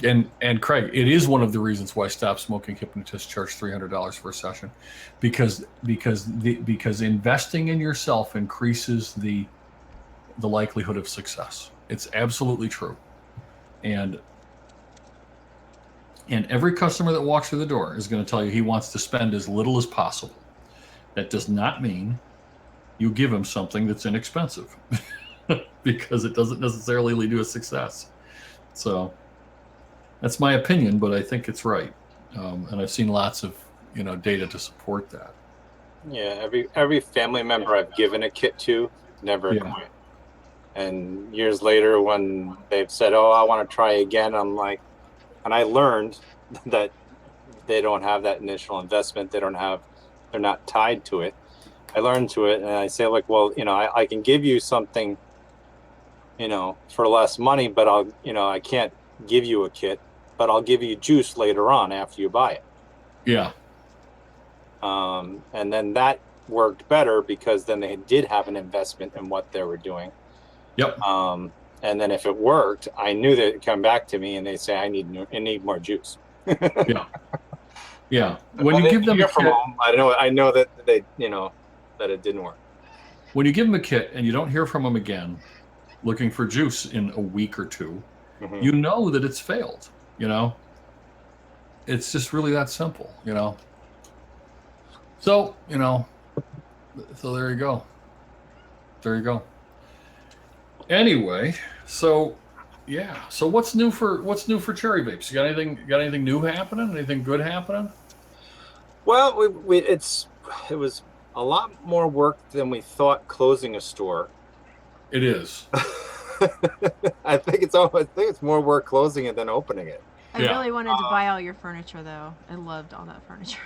And Craig, it is one of the reasons why Stop Smoking hypnotists charge $300 for a session, because investing in yourself increases the likelihood of success. It's absolutely true. And every customer that walks through the door is going to tell you he wants to spend as little as possible. That does not mean you give him something that's inexpensive, because it doesn't necessarily lead to a success. So that's my opinion, but I think it's right. And I've seen lots of data to support that. Yeah, every family member I've given a kit to never quit. And years later, when they've said, "Oh, I want to try again," I'm like, and I learned that they don't have that initial investment. They're not tied to it. I learned to it, and I say, like, well, I can give you something, for less money, but I can't give you a kit, but I'll give you juice later on after you buy it. Yeah. And then that worked better because then they did have an investment in what they were doing. Yep. And then if it worked, I knew they'd come back to me and they'd say, I need more juice. Yeah. Yeah. When you give them a kit, I know that they, that it didn't work. When you give them a kit and you don't hear from them again, looking for juice in a week or two, mm-hmm. You know that it's failed. It's just really that simple. So, you know, so there you go. There you go. Anyway, so yeah. So what's new for Cherry Vapes? You got anything new happening? Anything good happening? Well, it was a lot more work than we thought closing a store. It is. I think it's more work closing it than opening it. I really wanted to buy all your furniture, though. I loved all that furniture.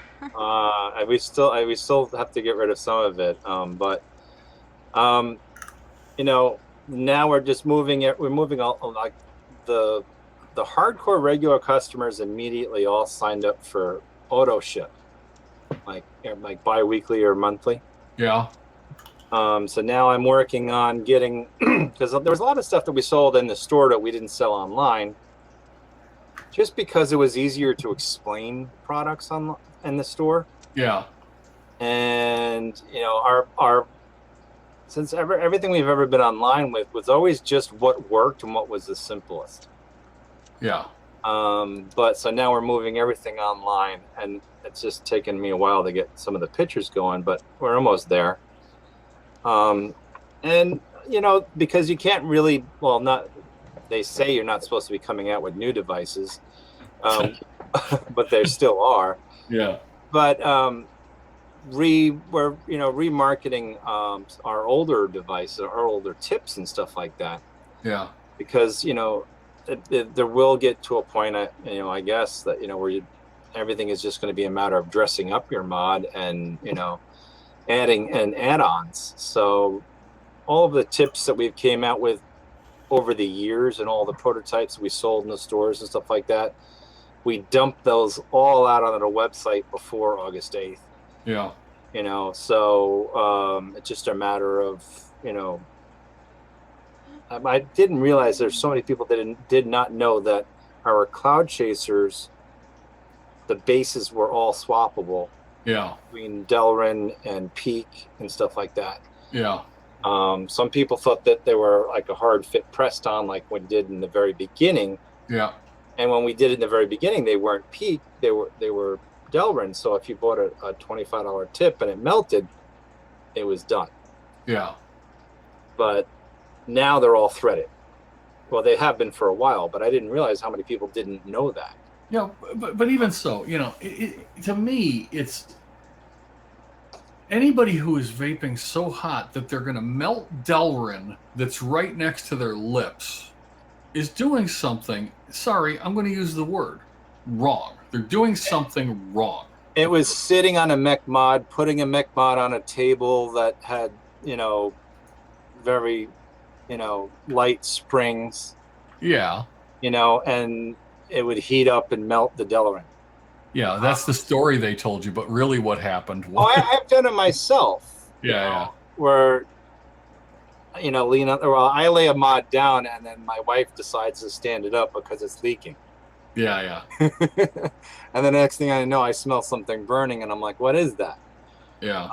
We still have to get rid of some of it. But you know, now we're just moving it. We're moving all like the hardcore regular customers immediately all signed up for auto ship, like bi-weekly or monthly. Yeah. So now I'm working on getting, because there was a lot of stuff that we sold in the store that we didn't sell online, just because it was easier to explain products in the store. Yeah. And you know, our since everything we've ever been online with was always just what worked and what was the simplest. Yeah. But so now we're moving everything online, and it's just taken me a while to get some of the pictures going, but we're almost there. And you know, because you can't really, well, not, they say you're not supposed to be coming out with new devices, but there still are. Yeah. But we're remarketing our older devices, our older tips and stuff like that. Yeah. Because you know, there will get to a point, I guess that where everything is just going to be a matter of dressing up your mod and adding and add-ons. So all of the tips that we've came out with over the years and all the prototypes we sold in the stores and stuff like that, we dumped those all out on the website before August 8th. Yeah. So it's just a matter of, I didn't realize there's so many people that did not know that our cloud chasers, the bases were all swappable. Yeah. Between Delrin and Peak and stuff like that. Yeah. Some people thought that they were like a hard fit pressed on, like we did in the very beginning. Yeah. And when we did it in the very beginning, they weren't Peak, they were Delrin. So if you bought a $25 tip and it melted, it was done. Yeah. But now they're all threaded. Well, they have been for a while, but I didn't realize how many people didn't know that. Yeah, but even so, to me, it's anybody who is vaping so hot that they're going to melt Delrin that's right next to their lips is doing something, sorry, I'm going to use the word, wrong. They're doing something wrong. It was sitting on a mech mod, putting a mech mod on a table that had, very, light springs. Yeah. And it would heat up and melt the Delrin. Yeah, that's the story they told you, but really what happened was... Oh, I've done it myself. Yeah. Where, I lay a mod down and then my wife decides to stand it up because it's leaking. Yeah. And the next thing I know, I smell something burning and I'm like, what is that? Yeah.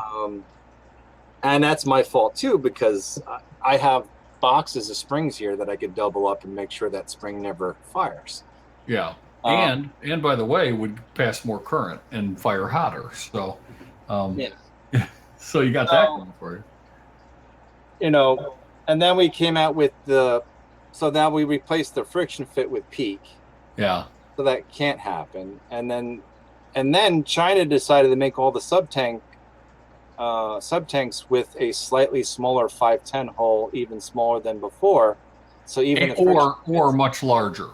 And that's my fault too, because I have boxes of springs here that I could double up and make sure that spring never fires. Yeah. And by the way, would pass more current and fire hotter. So, so you got that going for you. And then we came out with so now we replaced the friction fit with Peak. Yeah. So that can't happen. And then China decided to make all the subtanks with a slightly smaller 510 hole, even smaller than before. So even or much larger.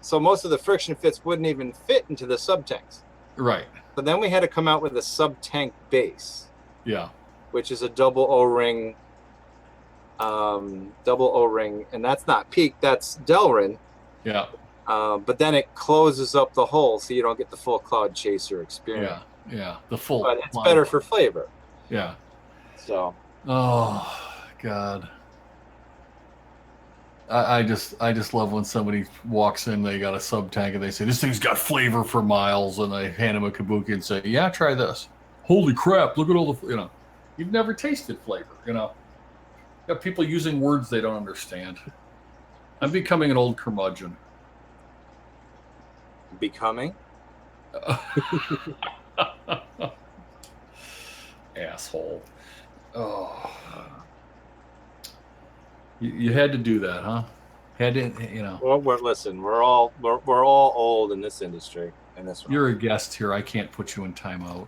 So most of the friction fits wouldn't even fit into the subtanks. Right. So then we had to come out with a sub-tank base. Yeah. Which is a double O-ring, and that's not Peak, that's Delrin. Yeah. But then it closes up the hole, so you don't get the full cloud chaser experience. Yeah. The full. But it's better for flavor. Yeah. So. Oh God. I just love when somebody walks in, they got a sub tank, and they say, this thing's got flavor for miles, and I hand them a kabuki and say, yeah, try this. Holy crap, look at all the, you've never tasted flavor, You got people using words they don't understand. I'm becoming an old curmudgeon. Becoming? Asshole. Oh. You had to do that, huh? Had to, you know. Well, listen, we're all old in this industry. In this room. You're a guest here. I can't put you in timeout.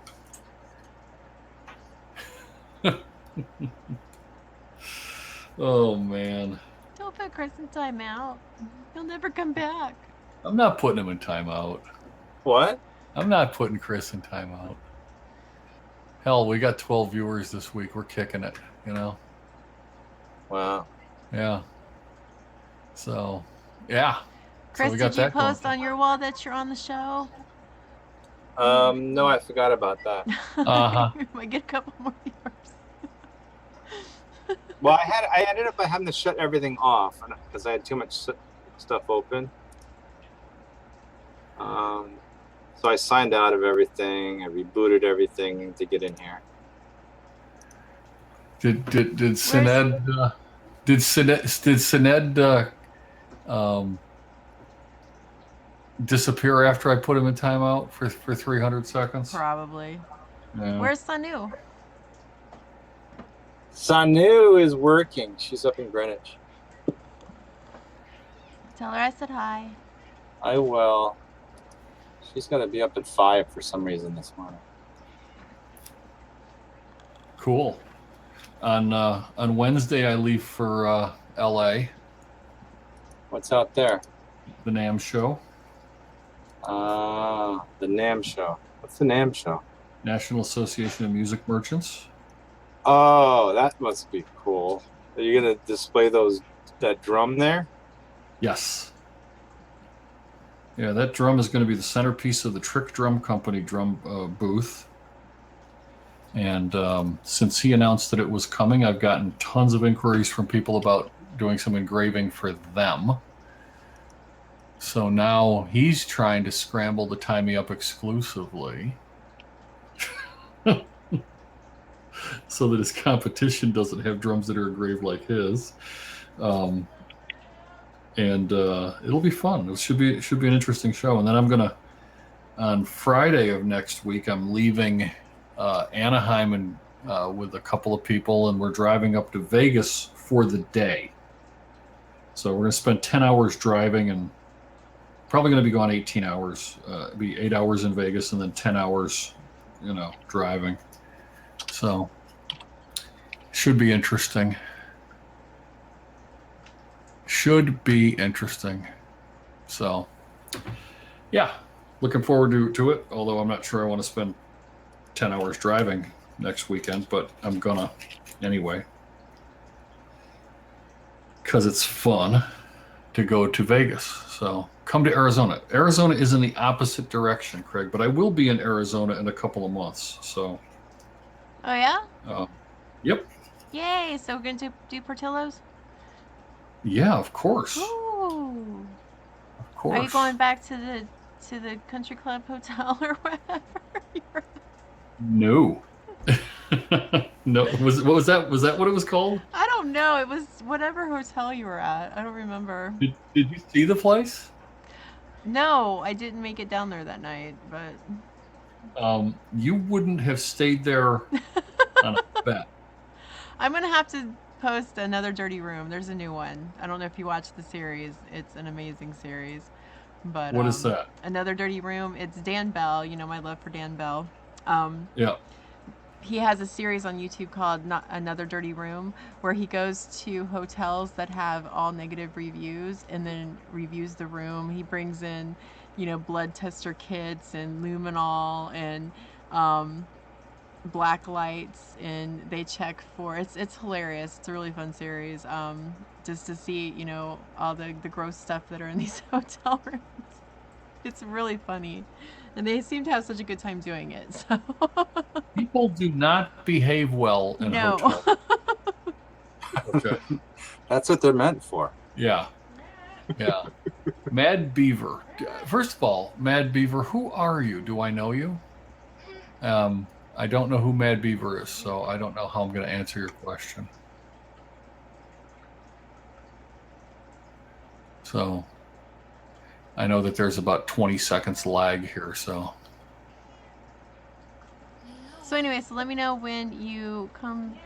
Oh, man. Don't put Chris in timeout. He'll never come back. I'm not putting him in timeout. What? I'm not putting Chris in timeout. Hell, we got 12 viewers this week. We're kicking it, you know? Wow. Yeah. So, yeah. Chris, so we got did you that going. post on your wall that you're on the show? No, I forgot about that. Uh-huh. Might get a couple more viewers. Well, I ended up having to shut everything off because I had too much stuff open. So I signed out of everything. I rebooted everything to get in here. Did Sined disappear after I put him in timeout for 300 seconds? Probably. Yeah. Where's Sanu? Sanu is working. She's up in Greenwich. Tell her I said hi. I will. She's going to be up at 5 for some reason this morning. Cool. On Wednesday, I leave for LA. What's out there? The NAMM show. The NAMM show. What's the NAMM show? National Association of Music Merchants. Oh, that must be cool. Are you going to display that drum there? Yes. Yeah, that drum is going to be the centerpiece of the Trick Drum Company drum booth. And since he announced that it was coming, I've gotten tons of inquiries from people about doing some engraving for them. So now he's trying to scramble to tie me up exclusively so that his competition doesn't have drums that are engraved like his. And it'll be fun. It should be an interesting show. And then I'm gonna, on Friday of next week, I'm leaving Anaheim and with a couple of people, and we're driving up to Vegas for the day. So we're gonna spend 10 hours driving, and probably gonna be gone 18 hours. It'll be 8 hours in Vegas and then 10 hours, driving. So should be interesting. Should be interesting. So, yeah, looking forward to it. Although I'm not sure I want to spend 10 hours driving next weekend, but I'm gonna anyway. Because it's fun to go to Vegas. So come to Arizona. Arizona is in the opposite direction, Craig, but I will be in Arizona in a couple of months. So. Oh, yeah? Yep. Yay. So we're going to do Portillo's? Yeah, of course. Ooh. Of course. Are you going back to the country club hotel or whatever? No. No. What was that? Was that what it was called? I don't know. It was whatever hotel you were at. I don't remember. Did you see the place? No, I didn't make it down there that night, but you wouldn't have stayed there on a bet. I'm gonna have to post Another Dirty Room. There's a new one. I don't know if you watched the series. It's an amazing series. But what is that? Another Dirty Room. It's Dan Bell. You know my love for Dan Bell. Yeah. He has a series on YouTube called Another Dirty Room, where he goes to hotels that have all negative reviews and then reviews the room. He brings in, blood tester kits and luminol and black lights, and they check for it's hilarious. It's a really fun series. Just to see, all the gross stuff that are in these hotel rooms. It's really funny. And they seem to have such a good time doing it. So people do not behave well in hotels. Okay. That's what they're meant for. Yeah. Yeah. Mad Beaver. First of all, Mad Beaver, who are you? Do I know you? I don't know who Mad Beaver is, so I don't know how I'm going to answer your question. So I know that there's about 20 seconds lag here, so. So anyway, so let me know when you're coming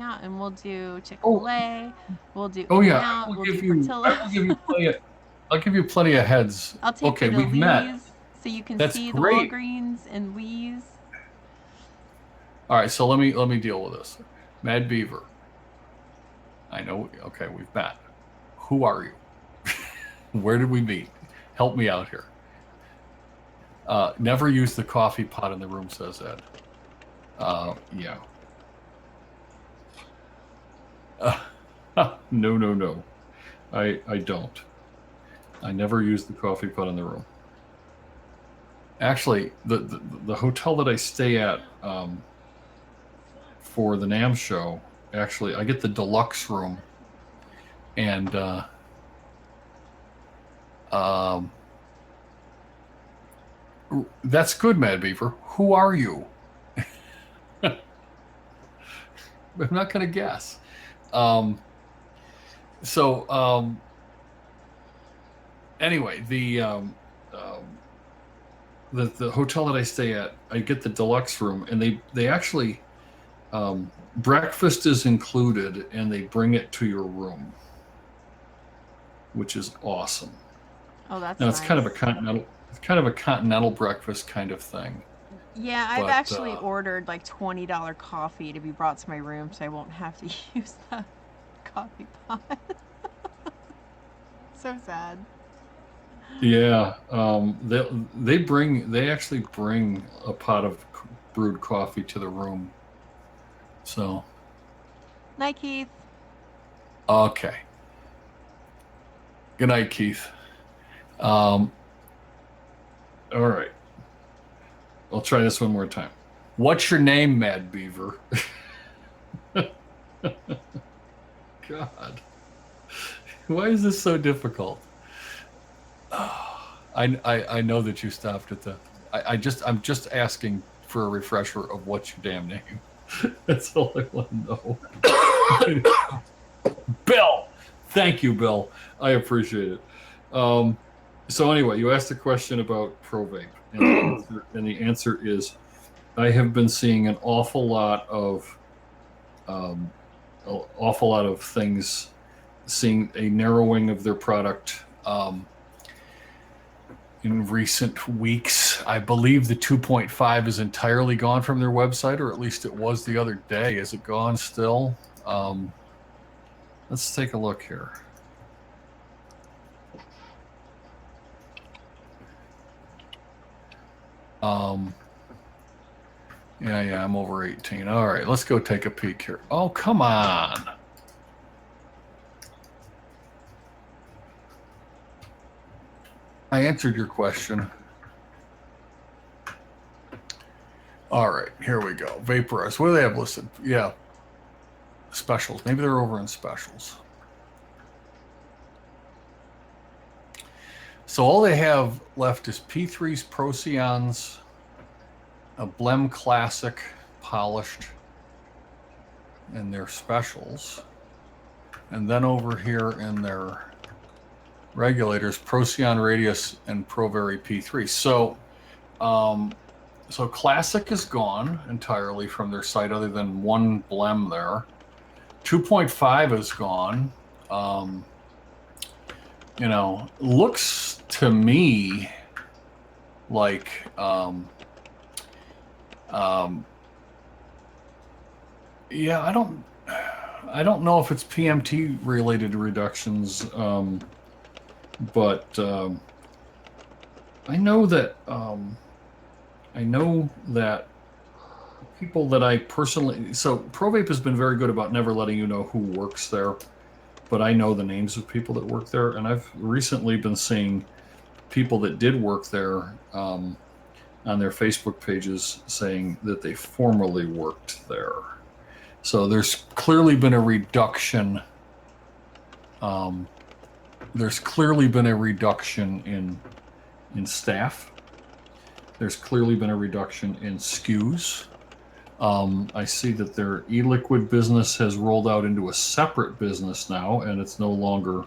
out, and we'll do Chick-fil-A, we'll do I In-N-Out, will we'll give do you. I will Portillo's. give you plenty of. I'll give you plenty of heads. I'll take Okay, you to we've met. Lee's so you can That's see the great. Walgreens and Lee's. All right, so let me deal with this. Mad Beaver. I know. Okay, we've met. Who are you? Where did we meet? Help me out here. Never use the coffee pot in the room, says Ed. Yeah. No. I don't. I never use the coffee pot in the room. Actually, the hotel that I stay at for the NAMM show, actually, I get the deluxe room, and that's good, Mad Beaver. Who are you? I'm not going to guess. Anyway, the hotel that I stay at, I get the deluxe room, and they actually breakfast is included, and they bring it to your room, which is awesome. Oh, that's now it's nice. kind of a continental breakfast kind of thing. Yeah, I've actually ordered like $20 coffee to be brought to my room, so I won't have to use the coffee pot. So sad. Yeah, they actually bring a pot of brewed coffee to the room. So. Night, Keith. Okay. Good night, Keith. All right. I'll try this one more time. What's your name, Mad Beaver? God. Why is this so difficult? I know that you stopped at the. I'm just asking for a refresher of what's your damn name. That's all I want to know. Bill, thank you, Bill. I appreciate it. So anyway, you asked a question about Pro Vape, and the answer is, I have been seeing an awful lot of things, seeing a narrowing of their product in recent weeks. I believe the 2.5 is entirely gone from their website, or at least it was the other day. Is it gone still? Let's take a look here. Yeah, I'm over 18. All right, let's go take a peek here. Oh, come on. I answered your question. All right, here we go. Vaporize. What do they have listed? Yeah. Specials. Maybe they're over in specials. So all they have left is P3's Procyons, a Blem Classic polished, and their specials. And then over here in their regulators, Procyon Radius and ProVary P3. So Classic is gone entirely from their site, other than one Blem there. 2.5 is gone. Looks to me like yeah, I don't know if it's PMT related reductions, but I know that people that I personally, so ProVape has been very good about never letting you know who works there, but I know the names of people that work there, and I've recently been seeing people that did work there on their Facebook pages saying that they formerly worked there. So there's clearly been a reduction. There's clearly been a reduction in staff. There's clearly been a reduction in SKUs. I see that their e-liquid business has rolled out into a separate business now, and it's no longer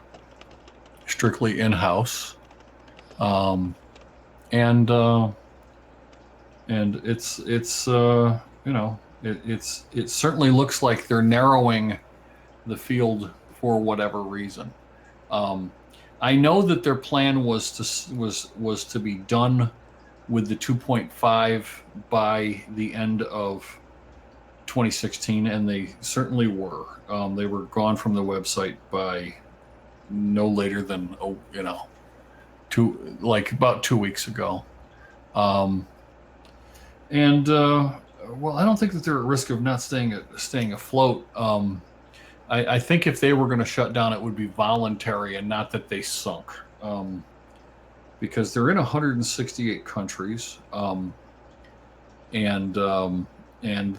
strictly in-house. And it's it certainly looks like they're narrowing the field for whatever reason. I know that their plan was to be done with the 2.5 by the end of 2016, and they certainly were. They were gone from the website by no later than about 2 weeks ago. And well, I don't think that they're at risk of not staying afloat. I think if they were going to shut down, it would be voluntary and not that they sunk, because they're in 168 countries, and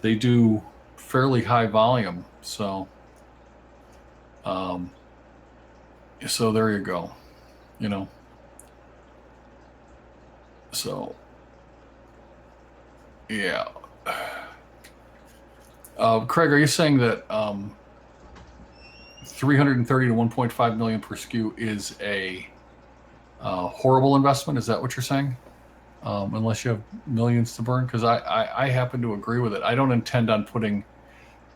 they do fairly high volume. So there you go. So yeah. Craig, are you saying that 330 to 1.5 million per SKU is a horrible investment? Is that what you're saying? Unless you have millions to burn? Because I happen to agree with it. I don't intend on putting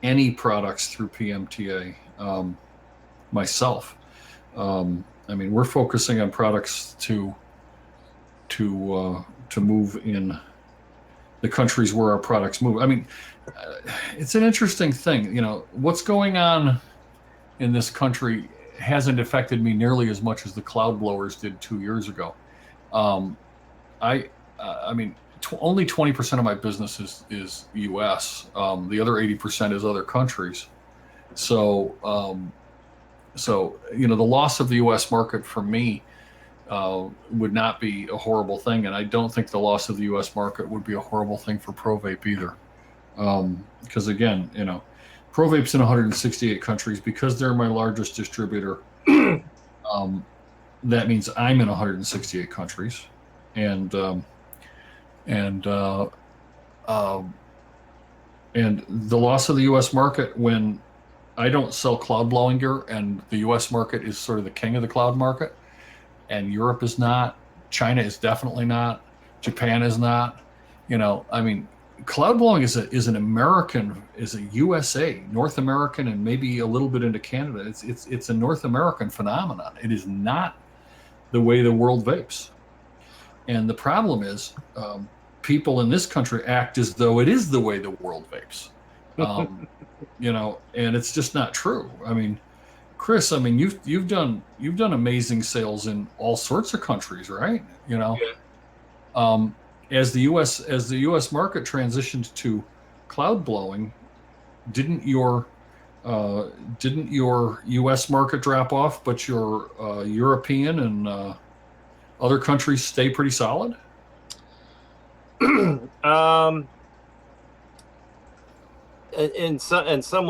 any products through PMTA myself. We're focusing on products to move in the countries where our products move. It's an interesting thing. What's going on in this country hasn't affected me nearly as much as the cloud blowers did 2 years ago. Only 20% of my business is U.S. The other 80% is other countries. So the loss of the U.S. market for me would not be a horrible thing, and I don't think the loss of the U.S. market would be a horrible thing for ProVape either. Because again, ProVape's in 168 countries. Because they're my largest distributor, that means I'm in 168 countries, and the loss of the U.S. market, when I don't sell cloud blowing gear, and the U.S. market is sort of the king of the cloud market, and Europe is not, China is definitely not, Japan is not. Cloud blowing is a USA, North American, and maybe a little bit into Canada. It's a North American phenomenon. It is not the way the world vapes. And the problem is, people in this country act as though it is the way the world vapes. And it's just not true. Chris, you've done amazing sales in all sorts of countries, right? Yeah. As the U.S. market transitioned to cloud blowing, didn't your U.S. market drop off, but your European and other countries stay pretty solid? Somewhat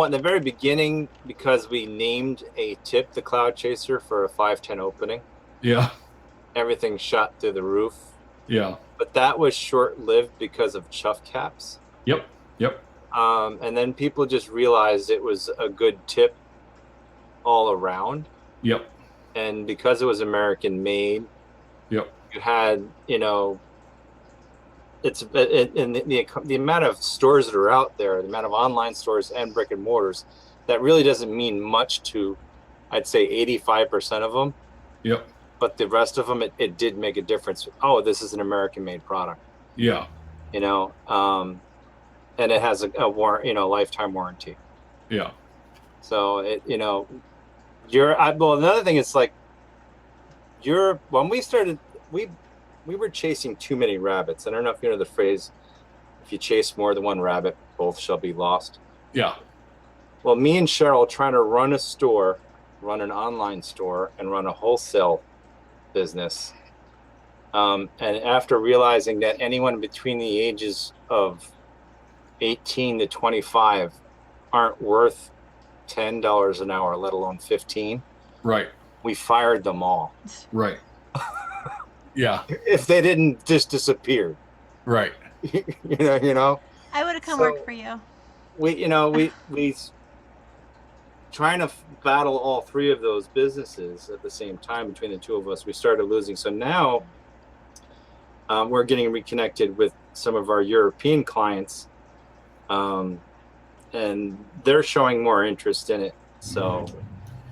in the very beginning, because we named a tip the Cloud Chaser for a 510 opening. Yeah. Everything shot through the roof. Yeah. But that was short-lived because of chuff caps. Yep. And then people just realized it was a good tip all around. Yep. And because it was American made. Yep. You had, it's in the amount of stores that are out there, the amount of online stores and brick and mortars, that really doesn't mean much to, I'd say 85% of them. Yep. But the rest of them, it did make a difference. Oh, this is an American made product. Yeah. And it has a lifetime warranty. Yeah. So another thing is like, when we started, we were chasing too many rabbits. I don't know if you know the phrase, if you chase more than one rabbit, both shall be lost. Yeah. Well, me and Cheryl trying to run a store, run an online store, and run a wholesale business. And after realizing that anyone between the ages of 18 to 25 aren't worth $10 an hour, let alone 15. Right. We fired them all. Right. Yeah. If they didn't just disappear. Right. I would have come work for you. We trying to battle all three of those businesses at the same time between the two of us, we started losing. So now we're getting reconnected with some of our European clients and they're showing more interest in it. So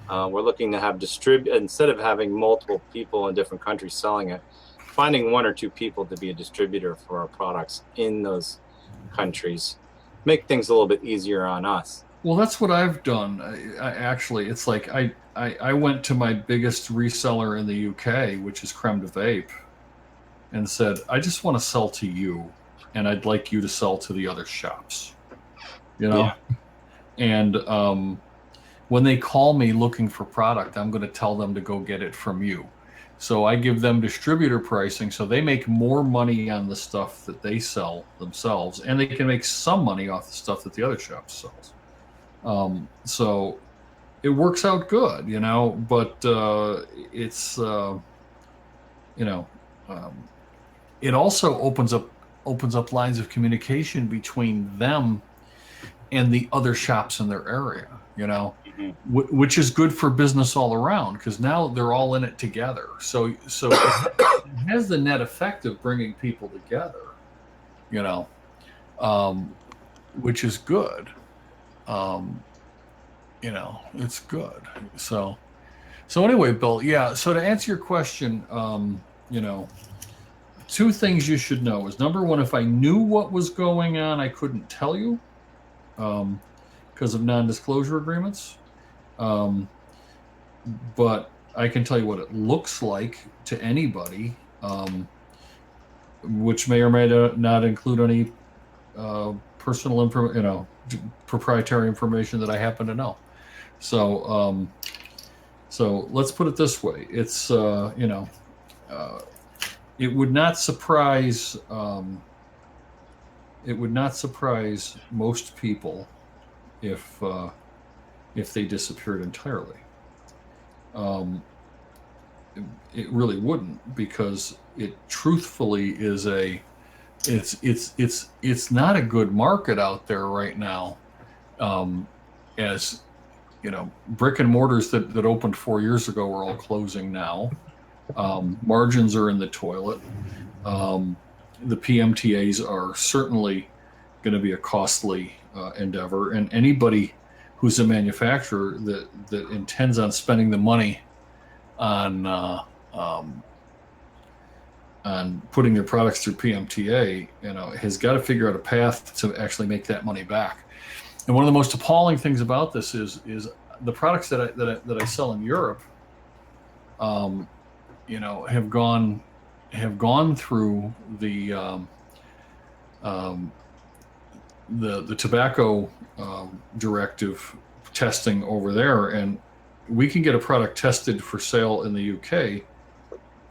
we're looking to have instead of having multiple people in different countries selling it, finding 1 or 2 people to be a distributor for our products in those countries, make things a little bit easier on us. Well, that's what I've done. Actually, it's like I went to my biggest reseller in the UK, which is Creme de Vape, and said, I just want to sell to you, and I'd like you to sell to the other shops. You know? Yeah. And when they call me looking for product, I'm going to tell them to go get it from you. So I give them distributor pricing, so they make more money on the stuff that they sell themselves, and they can make some money off the stuff that the other shop sells. So it works out good, you know, but it's you know, it also opens up lines of communication between them and the other shops in their area, you know, which is good for business all around, because now they're all in it together. So it has the net effect of bringing people together, you know, which is good. You know, it's good. So anyway, Bill, yeah. So to answer your question, you know, 2 things you should know is, number one, if I knew what was going on, I couldn't tell you, because of non-disclosure agreements. But I can tell you what it looks like to anybody, which may or may not include any personal info, you know, proprietary information that I happen to know. So let's put it this way: it's you know, it would not surprise most people if they disappeared entirely. It really wouldn't, because it truthfully is it's not a good market out there right now. As you know, brick and mortars that opened 4 years ago are all closing now. Margins are in the toilet. The PMTAs are certainly going to be a costly endeavor, and anybody who's a manufacturer that intends on spending the money on putting their products through PMTA, you know, has got to figure out a path to actually make that money back. And one of the most appalling things about this is the products that I sell in Europe, you know, have gone through the tobacco directive testing over there, and we can get a product tested for sale in the UK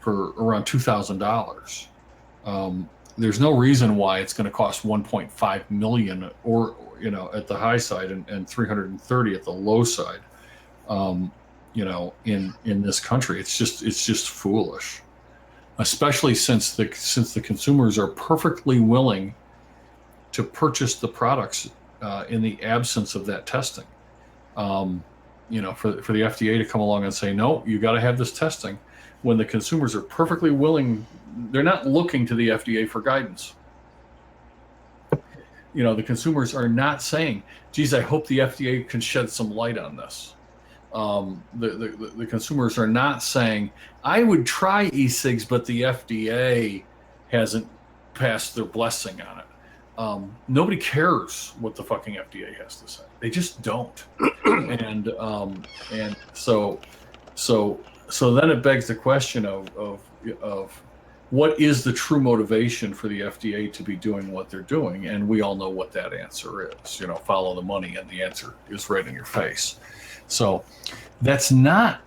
for around $2,000. There's no reason why it's going to cost 1.5 million, or, you know, at the high side, and 330 at the low side. You know, in this country, it's just foolish, especially since the consumers are perfectly willing to purchase the products in the absence of that testing. You know, for the FDA to come along and say, no, you got to have this testing, when the consumers are perfectly willing. They're not looking to the FDA for guidance. You know, the consumers are not saying, geez, I hope the FDA can shed some light on this. The consumers are not saying, I would try e-cigs, but the FDA hasn't passed their blessing on it. Nobody cares what the fucking FDA has to say. They just don't. And so then it begs the question of what is the true motivation for the FDA to be doing what they're doing? And we all know what that answer is. You know, follow the money, and the answer is right in your face. So that's not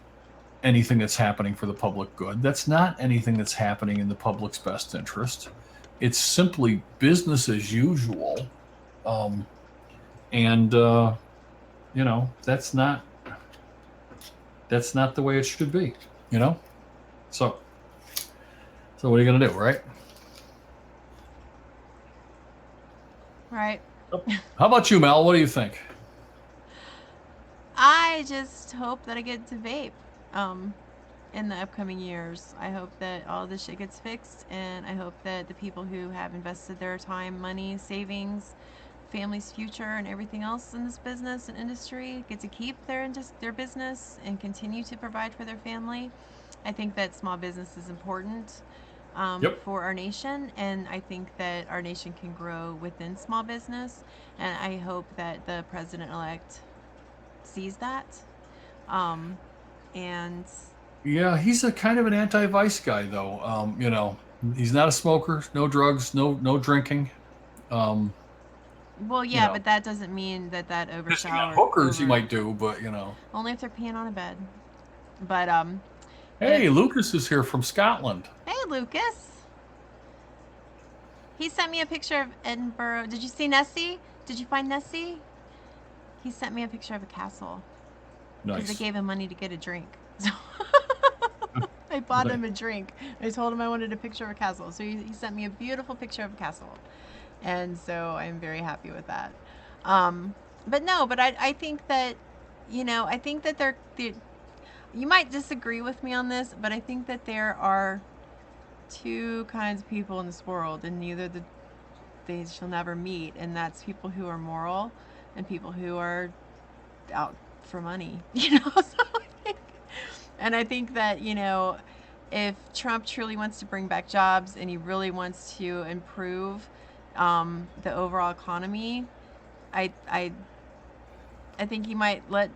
anything that's happening for the public good. That's not anything that's happening in the public's best interest. It's simply business as usual. You know, that's not the way it should be, you know? So what are you going to do, right? Right. How about you, Mel? What do you think? I just hope that I get to vape in the upcoming years. I hope that all this shit gets fixed, and I hope that the people who have invested their time, money, savings family's future and everything else in this business and industry, get to keep their business and continue to provide for their family. I think that small business is important for our nation, and I think that our nation can grow within small business, and I hope that the president-elect sees that. And yeah, he's a kind of an anti-vice guy, though. You know, he's not a smoker, no drugs, no drinking. Well, yeah, but that doesn't mean that overshowers. Hookers he might do, but you know, only if they're peeing on a bed. But hey, Lucas is here from Scotland. Hey, Lucas. He sent me a picture of Edinburgh. Did you see Nessie? Did you find Nessie? He sent me a picture of a castle. Nice. Because I gave him money to get a drink. So I bought him a drink. I told him I wanted a picture of a castle. So he sent me a beautiful picture of a castle. And so I'm very happy with that. But I think that, I think that they're you might disagree with me on this, but I think that there are two kinds of people in this world, and they shall never meet, and that's people who are moral and people who are out for money, and I think that, if Trump truly wants to bring back jobs and he really wants to improve the overall economy, I think he might let,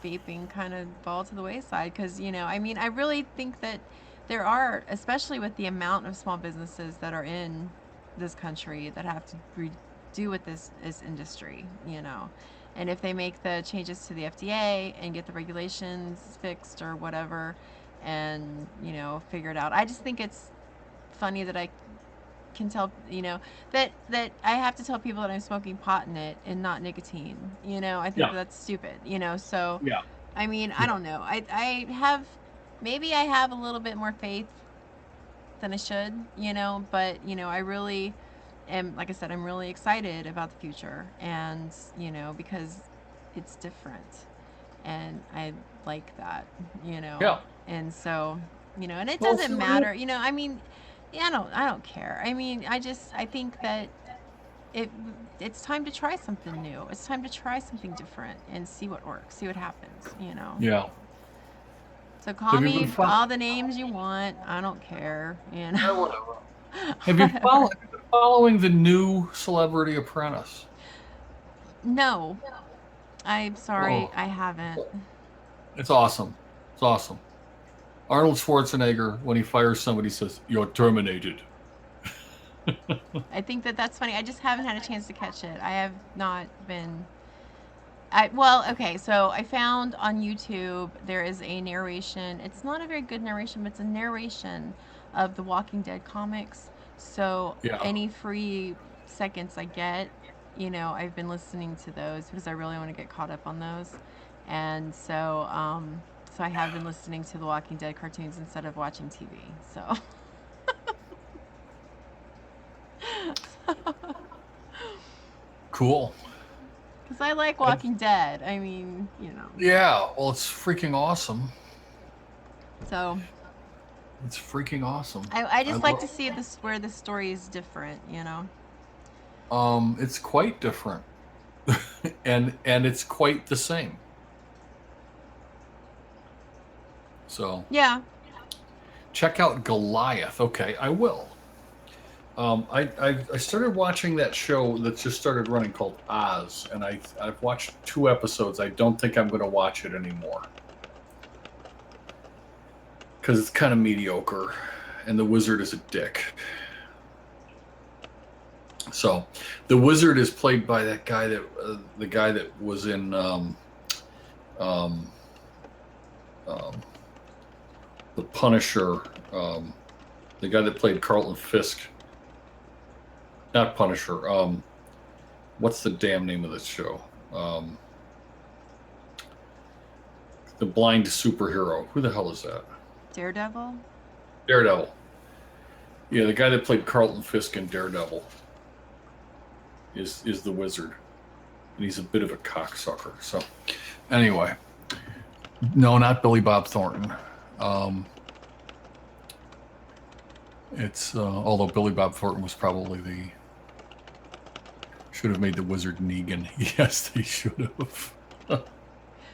vaping kind of fall to the wayside, because I really think that there are, especially with the amount of small businesses that are in this country that have to do with this industry, and if they make the changes to the FDA and get the regulations fixed or whatever, and figure it out. I just think it's funny that I can tell, that I have to tell people that I'm smoking pot in it and not nicotine. I think that's stupid. So I mean, I don't know. I have, maybe I have a little bit more faith than I should, but I really am, like I said, I'm really excited about the future, and because it's different, and I like that, and so, and it doesn't matter, I mean, I don't care. I mean, I think that it's time to try something new. It's time to try something different and see what works, see what happens, Yeah. So call me all the names you want. I don't care, Whatever. Have you been following the new Celebrity Apprentice? No. I'm sorry, I haven't. It's awesome. It's awesome. Arnold Schwarzenegger, when he fires somebody, says, "You're terminated." I think that's funny. I just haven't had a chance to catch it. I have not been... okay, so I found on YouTube there is a narration. It's not a very good narration, but it's a narration of the Walking Dead comics. So any free seconds I get, I've been listening to those because I really want to get caught up on those. And so I have been listening to the Walking Dead cartoons instead of watching TV. So Cool. Because I like Walking Dead. I mean, Yeah, well, it's freaking awesome. So it's freaking awesome. I just like to see where the story is different, It's quite different. and it's quite the same. So yeah. Check out Goliath. Okay, I will. I started watching that show that just started running called Oz, and I've watched 2 episodes. I don't think I'm going to watch it anymore because it's kind of mediocre, and the wizard is a dick. So, the wizard is played by that guy the guy that was in The Punisher, the guy that played Carlton Fisk. Not Punisher. What's the damn name of this show? The blind superhero. Who the hell is that? Daredevil? Daredevil. Yeah, the guy that played Carlton Fisk in Daredevil is the wizard. And he's a bit of a cocksucker. So, anyway. No, not Billy Bob Thornton. It's although Billy Bob Thornton was probably the Should have made the wizard Negan. Yes, they should have.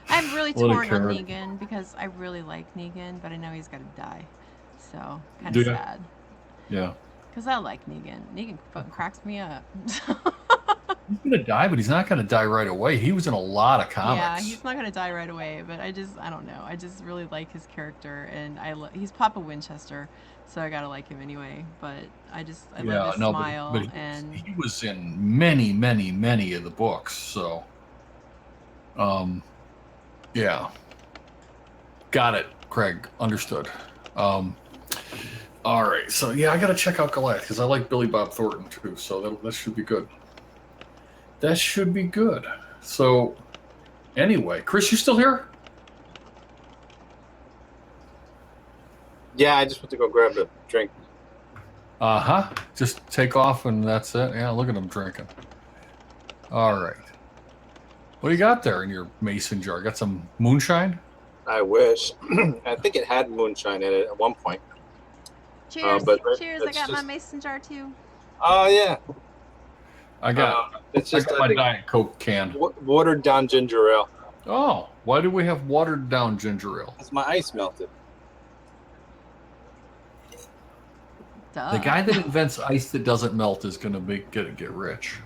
I'm really What a torn on character. Negan because I really like Negan, but I know he's got to die. So, kind Do of ya? sad. Yeah. Because I like Negan. Negan fucking cracks me up. He's gonna die, but he's not gonna die right away. He was in a lot of Yeah, comics. he's not going to die right away, but I don't know. I just really like his character, and he's Papa Winchester, so I got to like him anyway. But I love Yeah, his no, smile, but and he was in many, many, many of the books. So, yeah, got it, Craig. Understood. All right, so yeah, I gotta check out Goliath because I like Billy Bob Thornton too. So that should be good. That should be good. So, anyway, Chris, you still here? Yeah, I just went to go grab a drink. Uh-huh. Just take off and that's it. Yeah, look at him drinking. All right. What do you got there in your mason jar? Got some moonshine? I wish. I think it had moonshine in it at one point. cheers, but cheers! I it's got my just- mason jar too. Oh yeah, I got it's I just got I my think, Diet Coke can. watered down ginger ale. Oh, why do we have watered down ginger ale? Because my ice melted. Duh. The guy that invents ice that doesn't melt is going to get rich.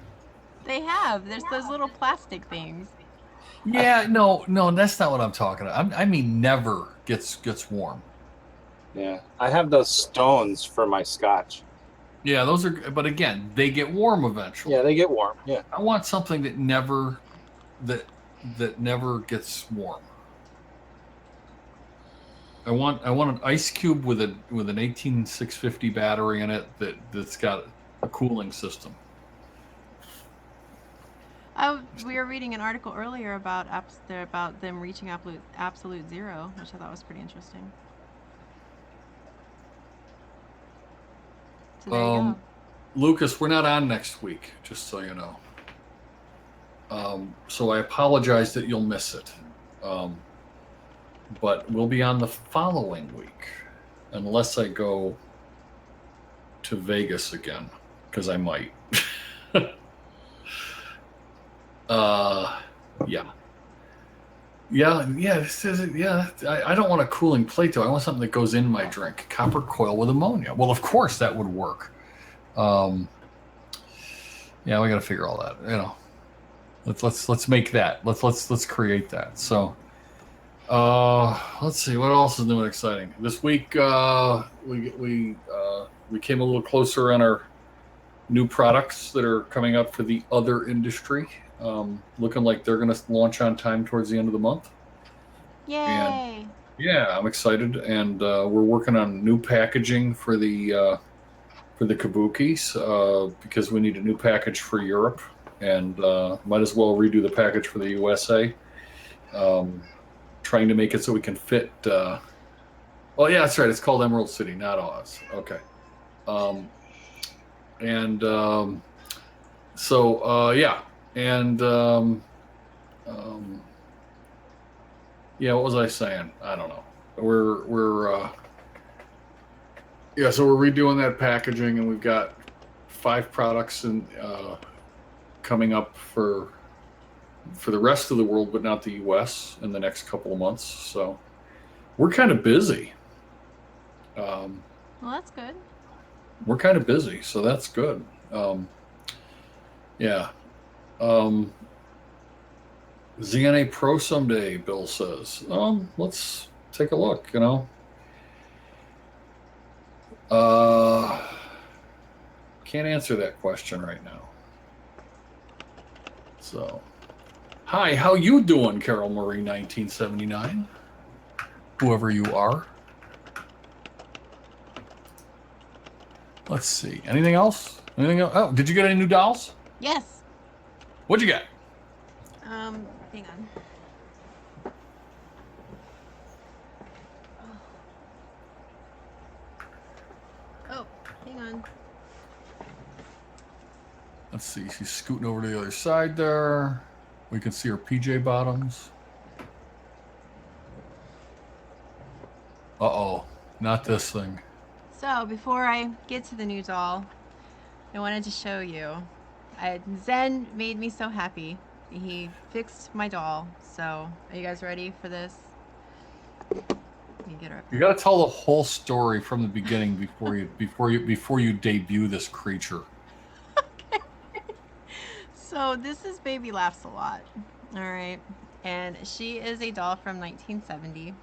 They have. There's those little plastic things. Yeah, no, that's not what I'm talking about. I mean, never gets warm. Yeah, I have those stones for my scotch. Yeah, those are. But again, they get warm eventually. Yeah, they get warm. Yeah. I want something that never gets warm. I want an ice cube with an 18650 battery in it that's got a cooling system. Oh, we were reading an article earlier about them reaching absolute zero, which I thought was pretty interesting. So there you go. Lucas, we're not on next week, just so you know. So I apologize that you'll miss it. But we'll be on the following week, unless I go to Vegas again, because I might. Yeah. I don't want a cooling plate though. I want something that goes in my drink. Copper coil with ammonia. Well, of course that would work. Yeah, we got to figure all that. You know, let's make that. Let's create that. So, let's see what else is new and exciting this week. We came a little closer on our new products that are coming up for the other industry. Looking like they're going to launch on time towards the end of the month. Yay! And, yeah, I'm excited, and we're working on new packaging for the kabukis because we need a new package for Europe, and might as well redo the package for the USA. Trying to make it so we can fit. Oh yeah, that's right. It's called Emerald City, not Oz. Okay. Yeah. And yeah, what was I saying? I don't know. We're so we're redoing that packaging, and we've got 5 products and coming up for the rest of the world, but not the U.S. in the next couple of months. So we're kind of busy. Well, that's good. We're kind of busy, so that's good. Yeah. ZNA Pro someday, Bill says. Let's take a look, you know. Can't answer that question right now. So, hi, how you doing, Carol Marie 1979? Whoever you are. Let's see. Anything else? Anything else? Oh, did you get any new dolls? Yes. What'd you get? Hang on. Oh, hang on. Let's see. She's scooting over to the other side there. We can see her PJ bottoms. Uh-oh. Not this thing. So before I get to the new doll, I wanted to show you Zen made me so happy. He fixed my doll. So, are you guys ready for this? Let me get her up You here. got to tell the whole story from the beginning before you debut this creature. Okay. So this is Baby Laughs a Lot. All right. And she is a doll from 1970.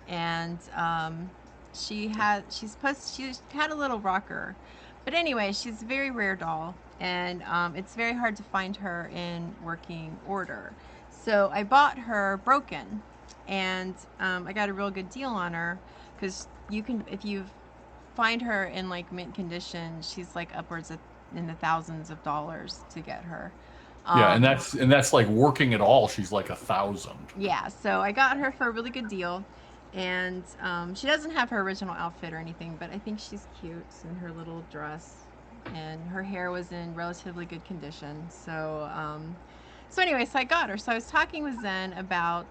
And she had a little rocker. But anyway, she's a very rare doll, and it's very hard to find her in working order. So I bought her broken, and I got a real good deal on her, because you can, if you find her in like mint condition, she's like upwards of in the thousands of dollars to get her. Yeah, and that's like working at all. She's like 1,000. Yeah, so I got her for a really good deal, and she doesn't have her original outfit or anything, but I think she's cute in her little dress, and her hair was in relatively good condition. So, so anyway, so I got her. So I was talking with Zen about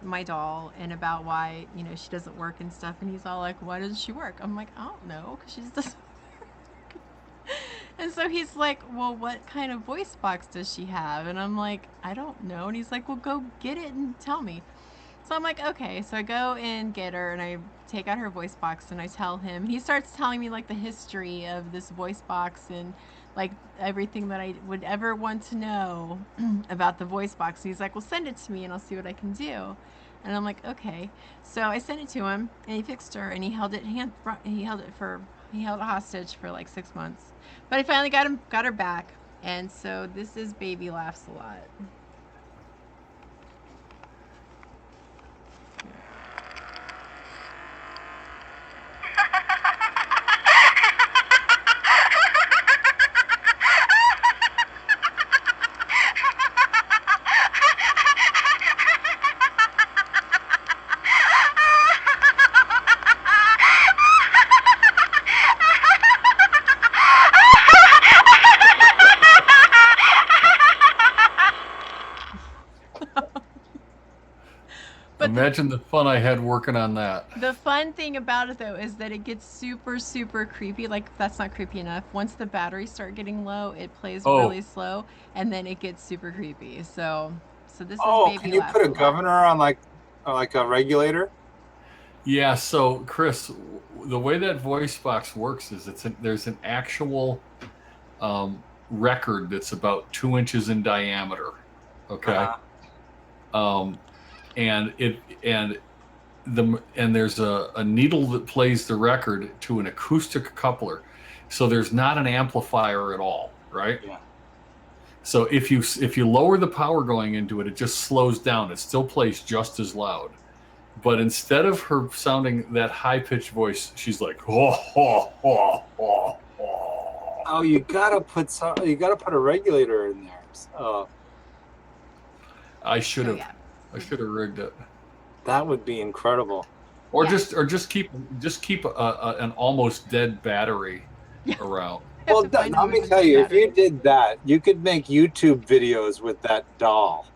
my doll and about why, you know, she doesn't work and stuff, and he's all like, "Why doesn't she work?" I'm like, "I don't know, because she just doesn't." And so he's like, "Well, what kind of voice box does she have?" And I'm like, "I don't know." And he's like, "Well, go get it and tell me." So I'm like, okay. So I go and get her, and I take out her voice box, and I tell him. He starts telling me like the history of this voice box and like everything that I would ever want to know about the voice box. And he's like, "Well, send it to me, and I'll see what I can do." And I'm like, okay. So I sent it to him, and he fixed her, and he held it hostage for like 6 months. But I finally got her back, and so this is Baby Laughs a Lot. But Imagine the fun I had working on that. the fun thing about it, though, is that it gets super, super creepy. Like, that's not creepy enough. Once the batteries start getting low, it plays really slow, and then it gets super creepy. So this is Baby can you Laughs put a Lot. governor on like a regulator? Yeah, so Chris, the way that voice box works is there's an actual record that's about 2 inches in diameter. Okay. And there's a needle that plays the record to an acoustic coupler, so there's not an amplifier at all, right? Yeah. So if you lower the power going into it, it just slows down. It still plays just as loud, but instead of her sounding that high pitched voice, she's like, oh, oh, oh, oh, oh. Oh, you gotta put a regulator in there. I should have. yeah. I should have rigged it. That would be incredible. Or just keep an almost dead battery around. Well, let me tell you, if you did that, you could make YouTube videos with that doll.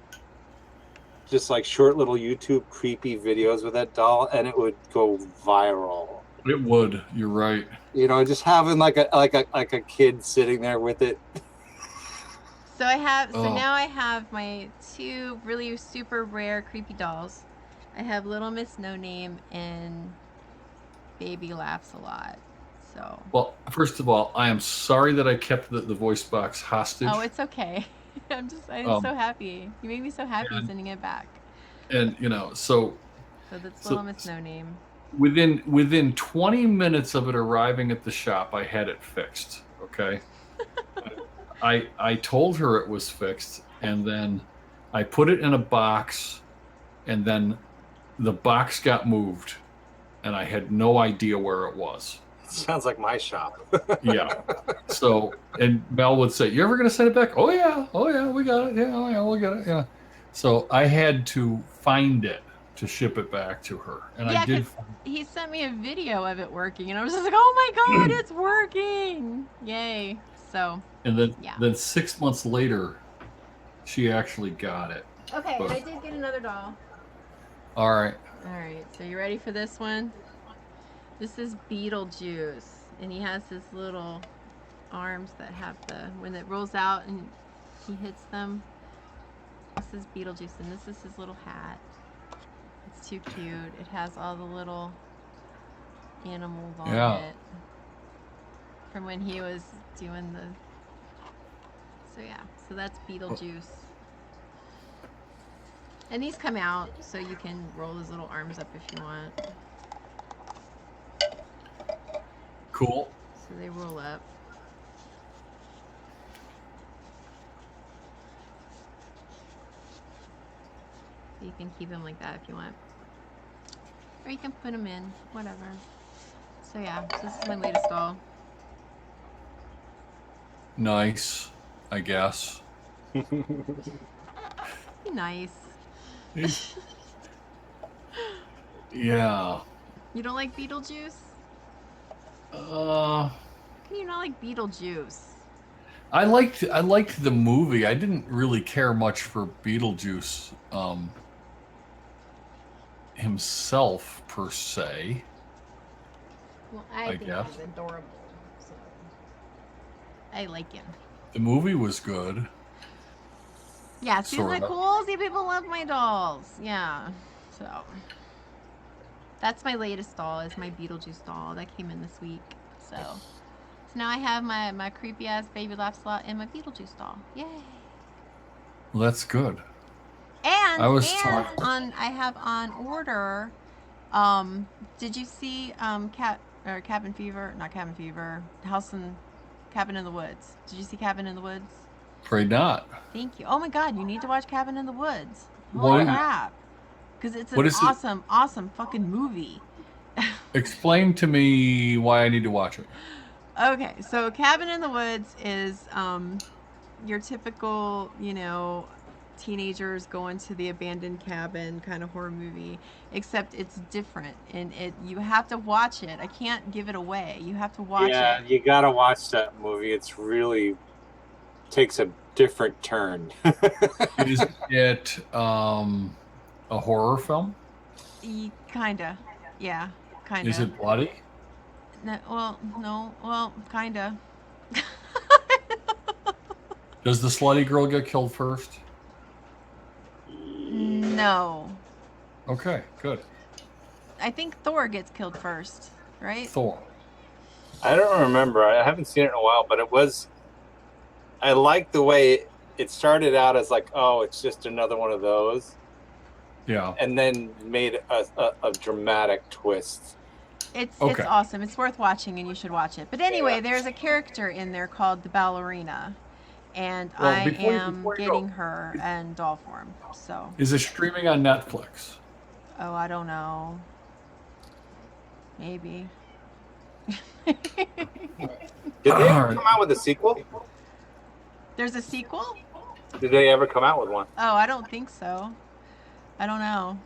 Just like short little YouTube creepy videos with that doll, and it would go viral. It would. You're right. You know, just having like a kid sitting there with it. So now I have my two really super rare creepy dolls. I have Little Miss No Name and Baby Laughs a Lot. So. Well, first of all, I am sorry that I kept the voice box hostage. Oh, it's okay. I'm so happy. You made me so happy sending it back. And so that's Little Miss No Name. Within 20 minutes of it arriving at the shop, I had it fixed. Okay. I told her it was fixed, and then I put it in a box, and then the box got moved, and I had no idea where it was. Sounds like my shop. Yeah. So, and Mel would say, "You ever going to send it back?" "Oh yeah, we got it. Yeah, oh yeah, we got it." Yeah. So I had to find it to ship it back to her, and I did. He sent me a video of it working, and I was just like, "Oh my god, it's working! Yay!" So. And then 6 months later, she actually got it. Okay, and I did get another doll. All right. All right. So you ready for this one? This is Beetlejuice, and he has this little arms that have when it rolls out and he hits them. This is Beetlejuice, and this is his little hat. It's too cute. It has all the little animals on it from when he was doing the. So yeah, so that's Beetlejuice. And these come out so you can roll his little arms up if you want. Cool. So they roll up. So you can keep them like that if you want. Or you can put them in, whatever. So yeah, so this is my latest doll. Nice, I guess. Be nice. Yeah. You don't like Beetlejuice? Uh, How can you not like Beetlejuice? I liked the movie. I didn't really care much for Beetlejuice himself per se. Well, I think guess. he's adorable. So I like him. The movie was good. Yeah, see my Sorta. cool? See, people love my dolls. Yeah. So that's my latest doll, is my Beetlejuice doll that came in this week. So now I have my creepy ass baby laugh slot and my Beetlejuice doll. Yay. Well, that's good. And I have on order. Did you see Cabin Fever? Not Cabin Fever. Cabin in the Woods. Did you see Cabin in the Woods? Afraid not. Thank you. Oh my God, you need to watch Cabin in the Woods. What- Holy crap! Because it's What an is it? awesome fucking movie. Explain to me why I need to watch it. Okay, so Cabin in the Woods is your typical, teenagers going to the abandoned cabin kind of horror movie, except it's different, and you have to watch it. I can't give it away. You have to watch it. Yeah, you gotta watch that movie. It's really takes a different turn. Is it a horror film? Kinda, yeah, kinda. Is it bloody? No, kinda. Does the slutty girl get killed first? No. Okay, good. I think Thor gets killed first, right? Thor. I don't remember. I haven't seen it in a while, but I like the way it started out as like, oh, it's just another one of those. Yeah. And then made a dramatic twist. It's awesome. It's worth watching, and you should watch it. But anyway, there's a character in there called the ballerina, and I am getting her in doll form. So. Is it streaming on Netflix? Oh, I don't know. Maybe. Did they ever come out with a sequel? There's a sequel? Did they ever come out with one? Oh, I don't think so. I don't know.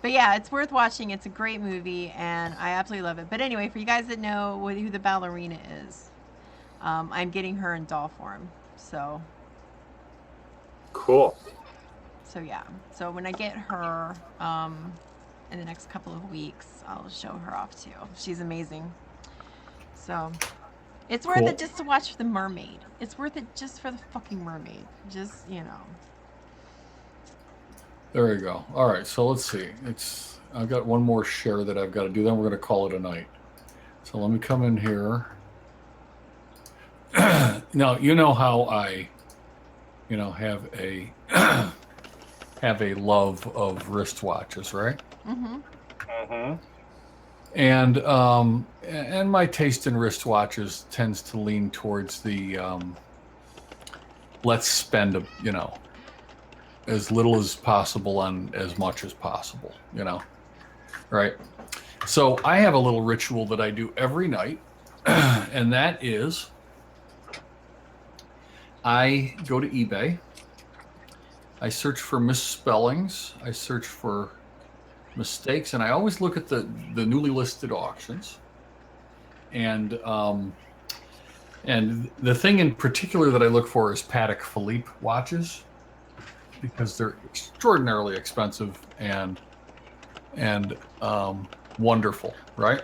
But yeah, it's worth watching. It's a great movie, and I absolutely love it. But anyway, for you guys that know who the ballerina is, I'm getting her in doll form. So. Cool. So yeah. So when I get her in the next couple of weeks, I'll show her off too. She's amazing. So it's worth it just to watch the mermaid. It's worth it just for the fucking mermaid. Just, There you go. All right, so let's see. I've got one more share that I've got to do. Then we're going to call it a night. So let me come in here. Now you know how I, have a have a love of wristwatches, right? Mm-hmm. Mm-hmm. And my taste in wristwatches tends to lean towards the let's spend as little as possible on as much as possible, right? So I have a little ritual that I do every night, and that is I go to eBay, I search for misspellings, I search for mistakes, and I always look at the newly listed auctions, and the thing in particular that I look for is Patek Philippe watches, because they're extraordinarily expensive and wonderful, right?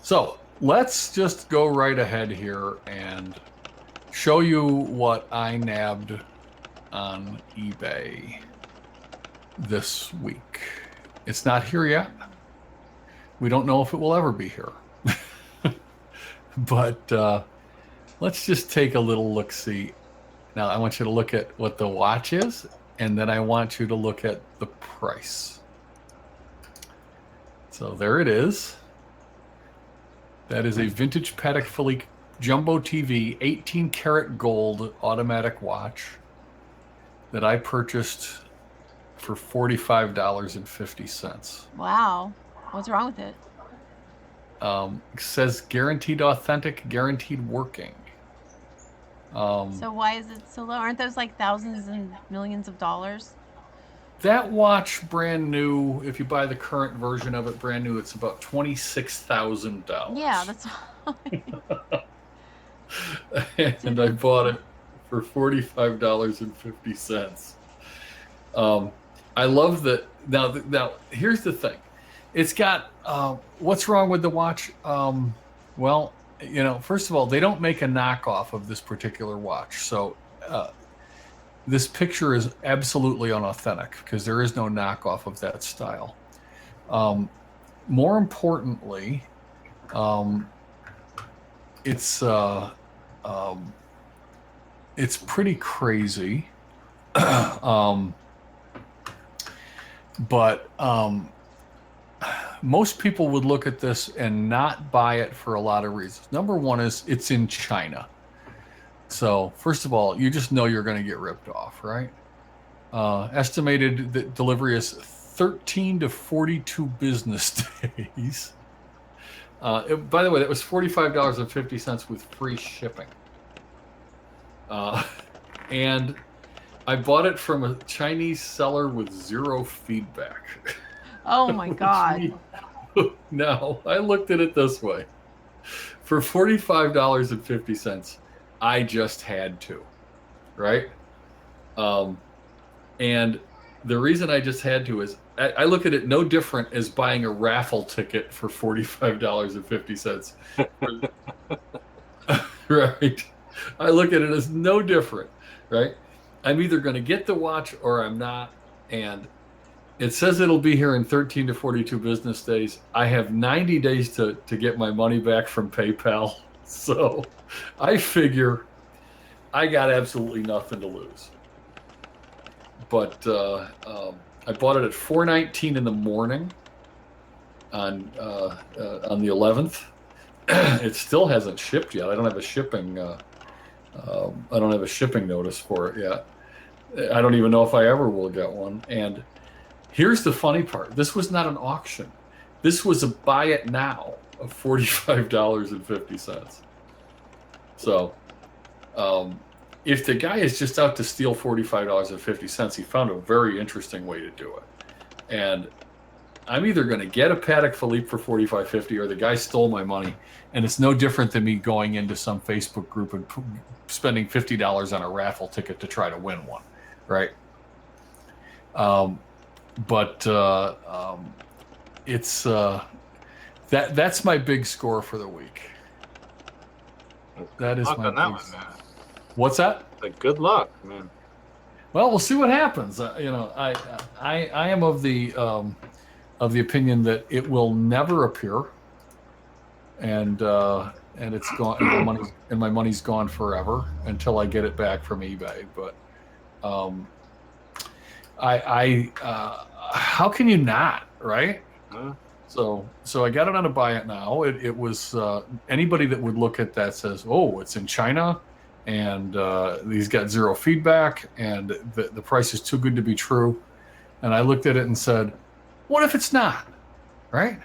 So let's just go right ahead here and show you what I nabbed on eBay this week. It's not here yet. We don't know if it will ever be here. But let's just take a little look-see. Now, I want you to look at what the watch is, and then I want you to look at the price. So there it is. That is a vintage Patek Philippe Jumbo TV 18 karat gold automatic watch that I purchased for $45.50. Wow. What's wrong with it? It says guaranteed authentic, guaranteed working. So why is it so low? Aren't those like thousands and millions of dollars? That watch, brand new, if you buy the current version of it, brand new, it's about $26,000. Yeah, that's. And I bought it for $45.50. I love that. Now, here's the thing. It's got, what's wrong with the watch? Well, first of all, they don't make a knockoff of this particular watch. So this picture is absolutely unauthentic because there is no knockoff of that style. More importantly, it's pretty crazy. But most people would look at this and not buy it for a lot of reasons. Number one is it's in China. So first of all, you just know you're going to get ripped off, right? Estimated that delivery is 13 to 42 business days. By the way, that was $45.50 with free shipping. And I bought it from a Chinese seller with zero feedback. Oh my God. Now, I looked at it this way. For $45.50, I just had to, right? And the reason I just had to is I look at it no different as buying a raffle ticket for $45.50. Right? I look at it as no different, right? I'm either going to get the watch or I'm not. And it says it'll be here in 13 to 42 business days. I have 90 days to get my money back from PayPal. So I figure I got absolutely nothing to lose. But I bought it at 4:19 in the morning on the 11th. It still hasn't shipped yet. I don't have a shipping notice for it yet. I don't even know if I ever will get one. And here's the funny part. This was not an auction. This was a buy it now of $45.50. So if the guy is just out to steal $45.50, he found a very interesting way to do it. And I'm either going to get a Patek Philippe for $45.50 or the guy stole my money. And it's no different than me going into some Facebook group and spending $50 on a raffle ticket to try to win one, right? But it's that's my big score for the week. That is my big man. What's that? Like, good luck, man. Well, we'll see what happens. I am of the opinion that it will never appear, and it's gone, and my money's gone forever until I get it back from eBay. But how can you not, right? So I got it on a buy it now. It was anybody that would look at that says, oh, it's in China, and he's got zero feedback, and the price is too good to be true. And I looked at it and said, what if it's not, right?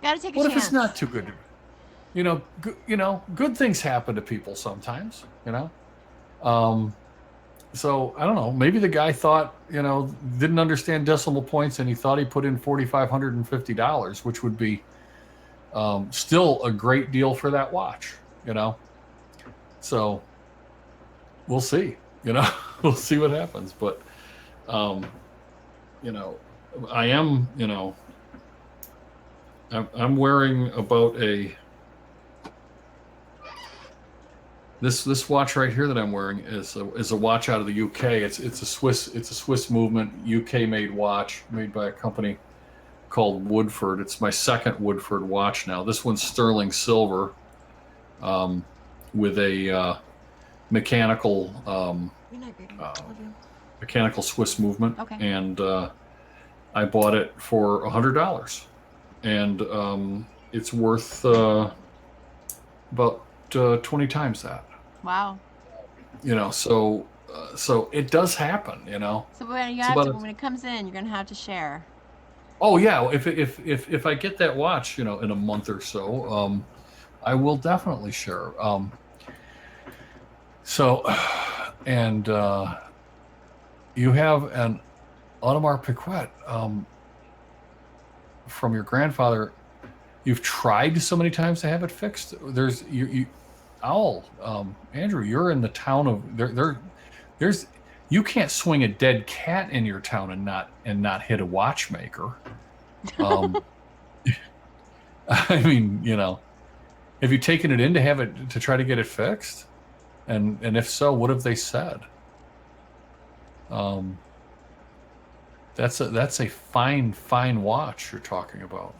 Gotta take a What chance. if it's not too good? Good things happen to people sometimes, So I don't know. Maybe the guy thought, didn't understand decimal points, and he thought he put in $4,550, which would be still a great deal for that watch, So we'll see, we'll see what happens. But I am, I'm wearing about a This watch right here that I'm wearing is a watch out of the UK. It's a Swiss movement UK made watch made by a company called Woodford. It's my second Woodford watch now. This one's sterling silver, with a mechanical mechanical Swiss movement, Okay. and I bought it for $100, and it's worth about 20 times that. Wow. So it does happen. So when when it comes in, you're gonna have to share. Oh yeah, if I get that watch, in a month or so, I will definitely share. So, and you have an Audemars Piguet from your grandfather. You've tried so many times to have it fixed. There's Andrew, you're in the town of there's you can't swing a dead cat in your town and not hit a watchmaker. I mean, have you taken it in to try to get it fixed? And if so, what have they said? That's a fine watch you're talking about.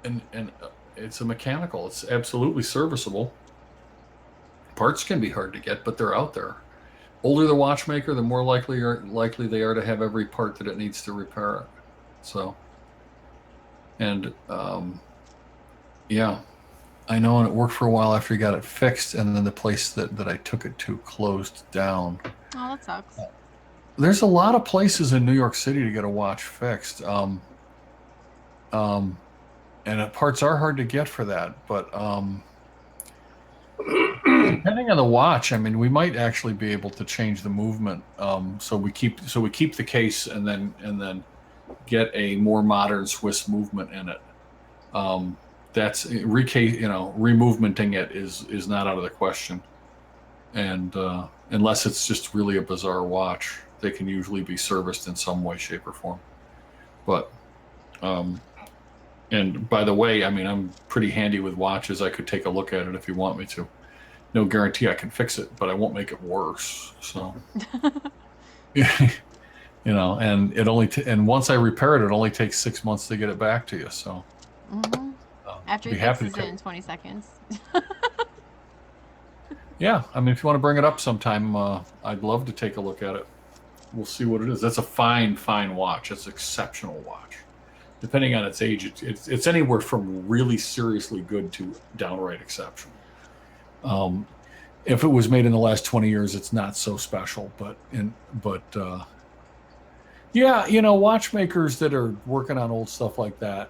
And it's a mechanical. It's absolutely serviceable. Parts can be hard to get, but they're out there. Older the watchmaker, the more likely they are to have every part that it needs to repair it. So, and yeah, I know, and it worked for a while after you got it fixed, and then the place that I took it to closed down. Oh, that sucks. There's a lot of places in New York City to get a watch fixed. And parts are hard to get for that, but depending on the watch, I mean, we might actually be able to change the movement. So we keep the case and then get a more modern Swiss movement in it. That's removementing it is not out of the question, and unless it's just really a bizarre watch, they can usually be serviced in some way, shape, or form. But and by the way, I mean, I'm pretty handy with watches. I could take a look at it if you want me to. No guarantee I can fix it, but I won't make it worse. So, and and once I repair it, it only takes 6 months to get it back to you. So, after he fixes it in 20 seconds. Yeah, I mean, if you want to bring it up sometime, I'd love to take a look at it. We'll see what it is. That's a fine watch. It's an exceptional watch. Depending on its age, it's anywhere from really seriously good to downright exceptional. If it was made in the last 20 years, it's not so special. But watchmakers that are working on old stuff like that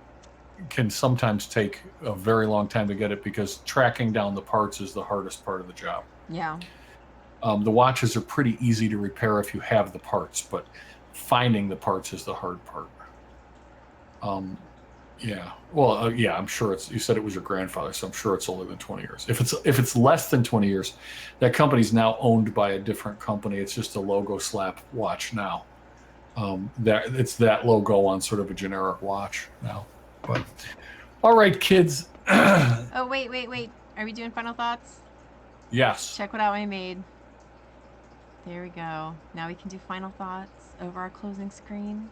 can sometimes take a very long time to get it, because tracking down the parts is the hardest part of the job. Yeah. The watches are pretty easy to repair if you have the parts, but finding the parts is the hard part. Yeah. Well, yeah, I'm sure you said it was your grandfather, so I'm sure it's older than 20 years. If it's less than 20 years, that company's now owned by a different company. It's just a logo slap watch now. It's that logo on sort of a generic watch now. But all right, kids. Oh, wait. Are we doing final thoughts? Yes. Check what out I made. There we go. Now we can do final thoughts over our closing screen.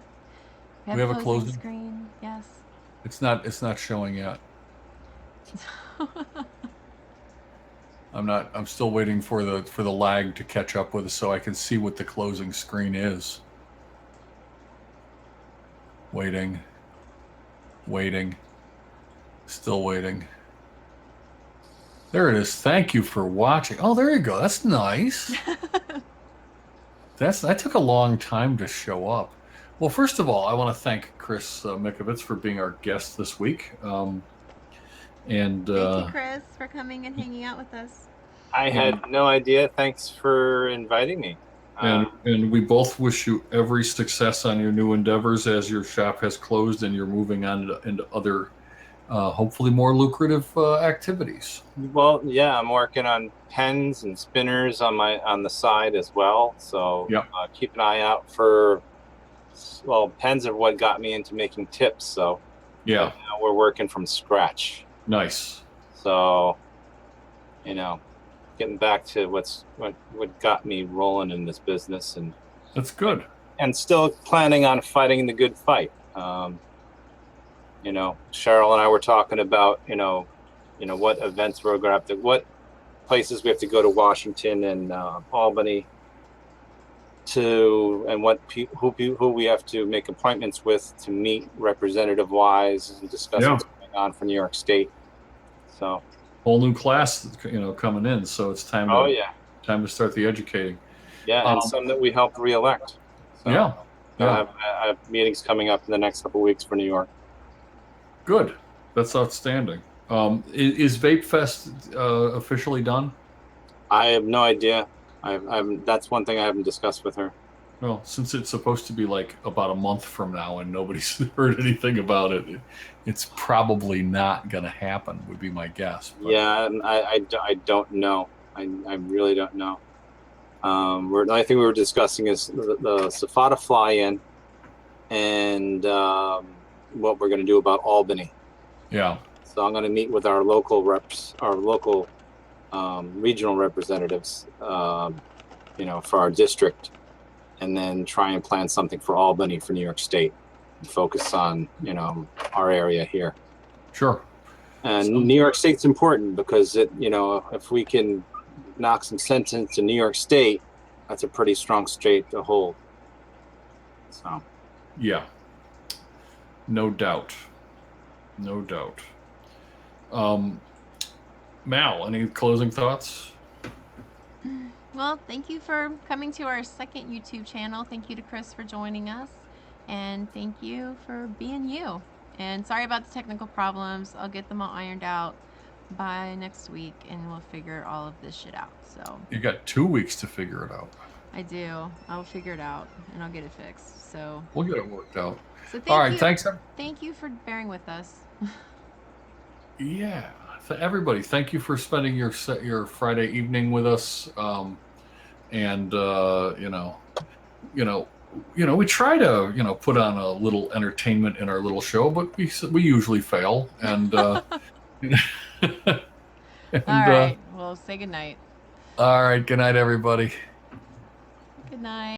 We have a closing screen. Yes. It's not showing yet. I'm still waiting for the lag to catch up with us so I can see what the closing screen is. Waiting. Still waiting. There it is. Thank you for watching. Oh, there you go. That's nice. That took a long time to show up. Well, first of all, I want to thank Chris Mikovits for being our guest this week. Thank you, Chris, for coming and hanging out with us. I had no idea. Thanks for inviting me. And we both wish you every success on your new endeavors as your shop has closed and you're moving on into other, hopefully more lucrative activities. Well, yeah, I'm working on pens and spinners on the side as well. So keep an eye out for. Well, pens are what got me into making tips. So yeah, now we're working from scratch. Nice. So, you know, getting back to what got me rolling in this business, and that's good. And still planning on fighting the good fight. You know, Cheryl and I were talking about, what events we're going to have to, what places we have to go to Washington and Albany and who we have to make appointments with to meet representative wise and discuss what's going on for New York State. So whole new class, coming in. So it's time. Time to start the educating. Yeah, and some that we helped reelect. So I have meetings coming up in the next couple of weeks for New York. Good, that's outstanding. Is Vape Fest officially done? I have no idea. That's one thing I haven't discussed with her. Well, since it's supposed to be like about a month from now and nobody's heard anything about it, it's probably not going to happen, would be my guess. But. Yeah, I don't know. I really don't know. The only thing we were discussing is the Safata fly-in and what we're going to do about Albany. Yeah. So I'm going to meet with our local reps, our local regional representatives, for our district, and then try and plan something for Albany for New York State and focus on, our area here. Sure. And New York State's important because if we can knock some sense into New York State, that's a pretty strong state to hold. So. Yeah. No doubt. No doubt. Mal, any closing thoughts? Well, thank you for coming to our second YouTube channel. Thank you to Chris for joining us. And thank you for being you. And sorry about the technical problems. I'll get them all ironed out by next week, and we'll figure all of this shit out. So you got 2 weeks to figure it out. I do. I'll figure it out, and I'll get it fixed. So we'll get it worked out. So all right, thanks. Thank you for bearing with us. Yeah, everybody, thank you for spending your Friday evening with us. And we try to put on a little entertainment in our little show, but we usually fail. And all right, well, say good night. All right, good night, everybody. Good night.